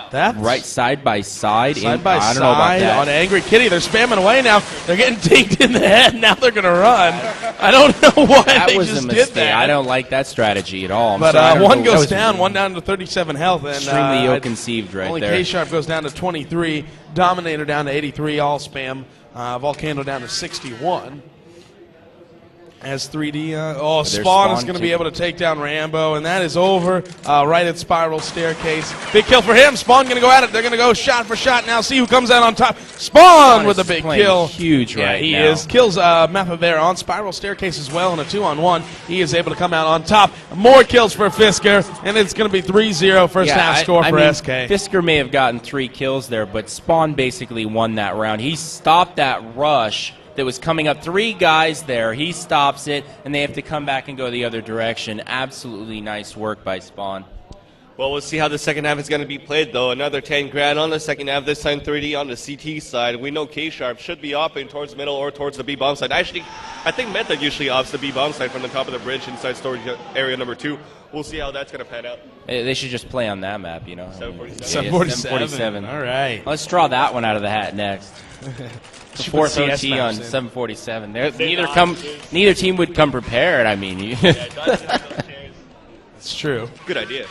A: That's
B: Right side by side.
A: side by
B: I don't know about
A: side
B: that.
A: on Angry Kitty. They're spamming away now. They're getting dinged in the head. Now they're going to run. I don't know why
B: That
A: they
B: was
A: just
B: a
A: did
B: mistake.
A: that.
B: I don't like that strategy at all.
A: But one goes down, one down to 37 health. And,
B: Extremely ill-conceived right
A: only
B: there.
A: K-Sharp goes down to 23. Dominator down to 83. All spam. Volcano down to 61. As 3D, Spawn is going to be able to take down Rambo, and that is over right at Spiral Staircase. Big kill for him. Spawn going to go at it. They're going to go shot for shot now. See who comes out on top. Spawn with a big kill.
B: Huge right
A: he
B: now.
A: is. Kills Mapavera on Spiral Staircase as well in a 2-on-1. He is able to come out on top. More kills for Fisker, and it's going to be 3-0 first half score for
B: mean,
A: SK.
B: Fisker may have gotten 3 kills there, but Spawn basically won that round. He stopped that rush that was coming up. 3 guys there. He stops it, and they have to come back and go the other direction. Absolutely nice work by Spawn.
C: Well, we'll see how the second half is going to be played, though. Another 10 grand on the second half, this time 3D on the CT side. We know K-Sharp should be opting towards the middle or towards the B-bomb side. Actually, I think Method usually opts the B-bomb side from the top of the bridge inside storage area number 2. We'll see how that's going to pan out.
B: They should just play on that map, you know.
C: 747.
A: 747. All right.
B: Let's draw that one out of the hat next. The fourth
A: CS
B: OT on
A: maps in.
B: 747. Neither team would come prepared. I mean,
A: It's true.
C: Good idea.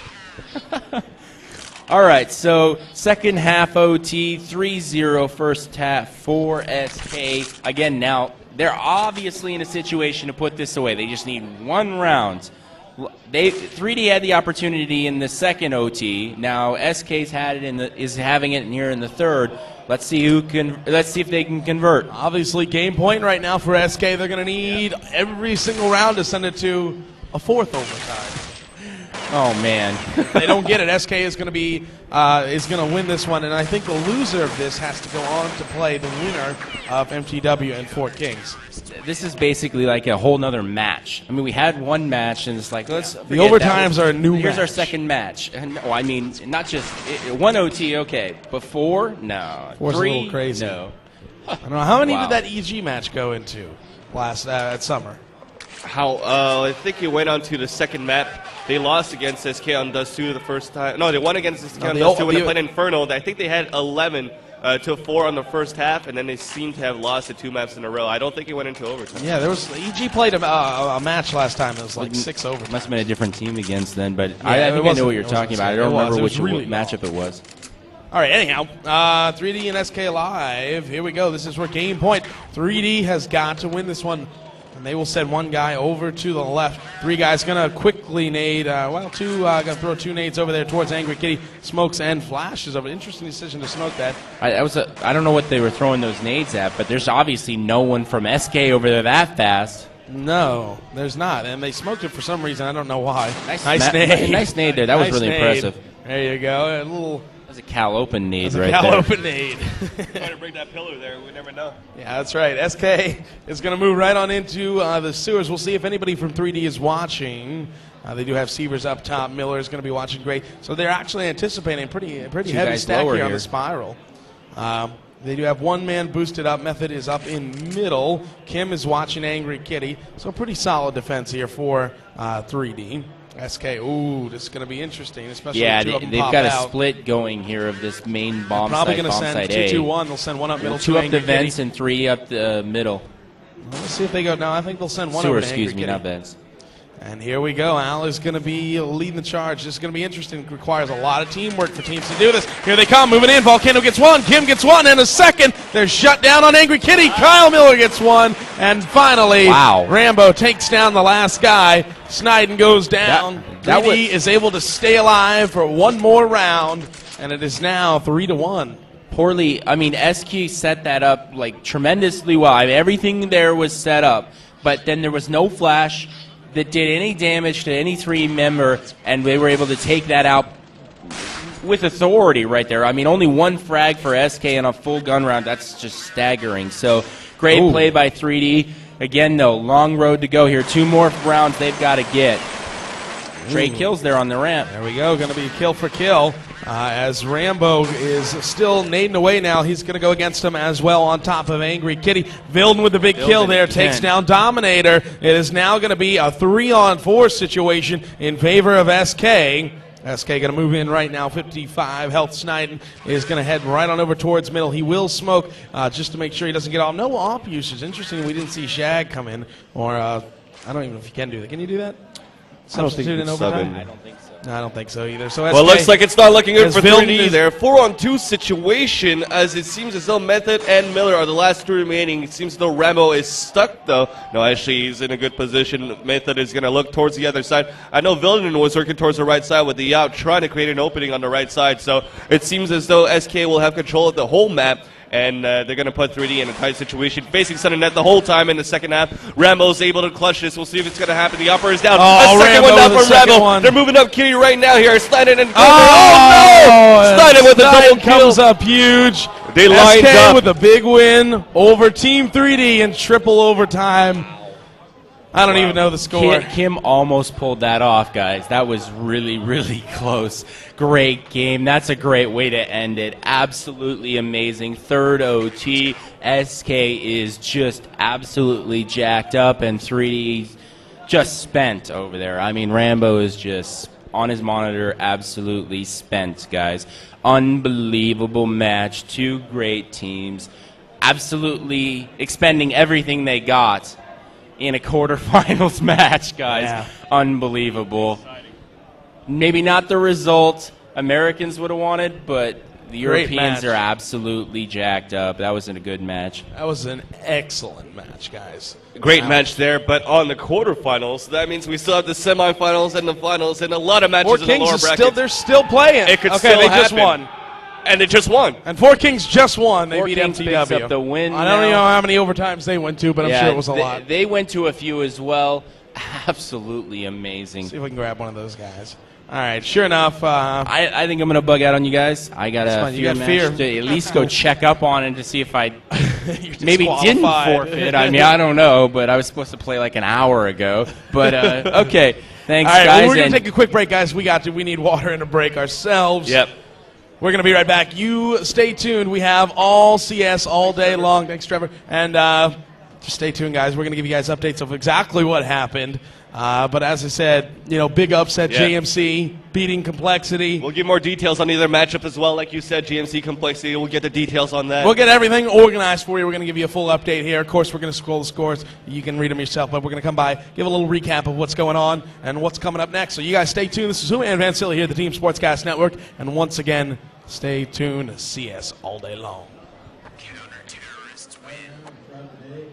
B: all right. So second half OT 3-0 first half for SK. Again, now they're obviously in a situation to put this away. They just need one round. 3D had the opportunity in the second OT. Now SK's had it is having it here in the third. Let's see if they can convert.
A: Obviously, game point right now for SK. They're going to need every single round to send it to a fourth overtime.
B: Oh man,
A: They don't get it. SK is going to win this one, and I think the loser of this has to go on to play the winner of MTW and Fort Kings.
B: this is basically like a whole nother match. I mean, we had one match, and it's like let's.
A: The overtimes are a new
B: Here's our
A: match.
B: second match. And, no, I mean not just one OT. Okay, but 4? No.
A: Four's
B: 3?
A: a little crazy.
B: No.
A: I don't know. How many
B: Wow.
A: did that EG match go into last at summer?
C: I think it went on to the second map. They lost against SK on Dust 2 the first time. No, they won against SK on Dust 2 when they played Inferno. I think they had 11 to 4 on the first half, and then they seem to have lost the 2 maps in a row. I don't think it went into overtime.
A: Yeah, there was EG played a match last time. It was like 6 overtime.
B: Must have been a different team against then, but
A: Yeah,
B: I
A: it
B: think I know
A: wasn't-
B: what you're
A: it wasn't
B: talking about. I
A: the
B: don't
A: same. It
B: remember
A: was
B: which
A: really
B: matchup it was.
A: All right, anyhow, 3D and SK Live. Here we go. This is for game point. 3D has got to win this one. And they will send one guy over to the left. 3 guys going to quickly nade. 2 going to throw 2 nades over there towards Angry Kitty. Smokes and flashes of an interesting decision to smoke that.
B: I don't know what they were throwing those nades at, but there's obviously no one from SK over there that fast.
A: No, there's not. And they smoked it for some reason. I don't know why.
B: Nice
A: nade.
B: Nice nade there. That was
A: Nice
B: really
A: nade.
B: impressive.
A: There you go. A little
B: That was a Cal Open nade right
A: Cal
B: there.
A: open nade.
C: Trying to break that pillar there. We never know.
A: Yeah, that's right. SK is going to move right on into the sewers. We'll see if anybody from 3D is watching. They do have Sievers up top. Miller is going to be watching great. So they're actually anticipating a pretty
B: Two
A: heavy
B: guys
A: stack
B: lower
A: here on
B: here.
A: the spiral. They do have one man boosted up. Method is up in middle. Kim is watching Angry Kitty. So pretty solid defense here for 3D. SK, ooh, this is going to be interesting, especially
B: Yeah,
A: if 2 of them
B: they've
A: pop
B: got a
A: out.
B: split going here of this main bomb
A: Probably
B: site,
A: going to
B: bomb
A: send
B: site A.
A: 2-2-1. They'll send one up middle.
B: 2
A: to
B: up the
A: Angry
B: vents
A: Kitty.
B: and 3 up the middle.
A: Let's see if they go. No, I think they'll send one
B: Sewer,
A: over to Angry
B: excuse me,
A: Kitty.
B: not vents.
A: And here we go. Al is going to be leading the charge. This is going to be interesting. It requires a lot of teamwork for teams to do this. Here they come, moving in. Volcano gets one. Kim gets one. And a second. They're shut down on Angry Kitty. Kyle Miller gets one. And finally, Rambo takes down the last guy. Sniden goes down. That is able to stay alive for one more round. And it is now 3-1.
B: Poorly. I mean, SQ set that up like tremendously well. I mean, everything there was set up. But then there was no flash that did any damage to any 3 member, and they were able to take that out with authority right there. I mean, only 1 frag for SK in a full gun round. That's just staggering. So great play by 3D. Again, though, long road to go here. 2 more rounds they've got to get. Trey kills there on the ramp.
A: There we go. Going to be kill for kill. As Rambo is still nading away now, he's going to go against him as well on top of Angry Kitty. Vilden with the big kill there, takes down Dominator. It is now going to be a 3-on-4 situation in favor of SK. SK going to move in right now, 55 health. Sniden is going to head right on over towards middle. He will smoke just to make sure he doesn't get off. No op usage. Interesting, we didn't see Shag come in. Or I don't even know if you can do that. Can you do that? Substitute in overtime? I don't think so. No, I don't think so either. So
C: well, looks like it's not looking good for 3D there. 4-on-2 situation, as it seems as though Method and Miller are the last 2 remaining. It seems as though Rambo is stuck, though. No, actually, he's in a good position. Method is going to look towards the other side. I know Vilden was working towards the right side with the out, trying to create an opening on the right side. So it seems as though SK will have control of the whole map. And they're going to put 3D in a tight situation, facing center net the whole time in the second half. Rambo's able to clutch this. We'll see if it's going to happen. The upper is down.
A: Oh,
C: a second
A: Rambo
C: one down from Rambo. They're moving up Kitty right now here. Sliding and no! Sliding with a double kill.
A: Comes up huge.
C: They lined up
A: with a big win over Team 3D in triple overtime. I don't even know the score.
B: Kim almost pulled that off, guys. That was really, really close. Great game. That's a great way to end it. Absolutely amazing. 3rd OT. SK is just absolutely jacked up, and 3D just spent over there. I mean, Rambo is just on his monitor, absolutely spent, guys. Unbelievable match. 2 great teams. Absolutely expending everything they got in a quarterfinals match, guys.
A: Yeah.
B: Unbelievable. Maybe not the result Americans would have wanted, but the Europeans are absolutely jacked up. That wasn't a good match.
A: That was an excellent match, guys.
C: Great match there, but on the quarterfinals, that means we still have the semifinals and the finals and a lot of matches in the lower bracket.
A: They're still playing.
C: It could still
A: they
C: happen.
A: Just won.
C: And they just won.
A: And 4 Kings just won. They beat
B: Kings
A: MTW.
B: picks up the win.
A: I don't even know how many overtimes they went to, but I'm sure it was a lot.
B: They went to a few as well. Absolutely amazing.
A: See if we can grab one of those guys. All right, sure enough.
B: I think I'm going to bug out on you guys. I got a fear to at least go check up on it to see if I maybe didn't forfeit. I mean, I don't know, but I was supposed to play like an hour ago. But, okay, thanks,
A: all right,
B: guys.
A: Well, we're going to take a quick break, guys. We need water and a break ourselves.
C: Yep.
A: We're going to be right back. You stay tuned. We have all CS all day long. Thanks, Trevor. And just stay tuned, guys. We're going to give you guys updates of exactly what happened. But as I said, big upset, JMC beating Complexity.
C: We'll give more details on either matchup as well. Like you said, GMC Complexity, we'll get the details on that.
A: We'll get everything organized for you. We're going to give you a full update here. Of course, we're going to scroll the scores. You can read them yourself, but we're going to come by, give a little recap of what's going on and what's coming up next. So you guys stay tuned. This is Hooman and Vansillie here at the Team Sportscast Network. And once again, stay tuned. CS all day long.
D: Counter-terrorists win.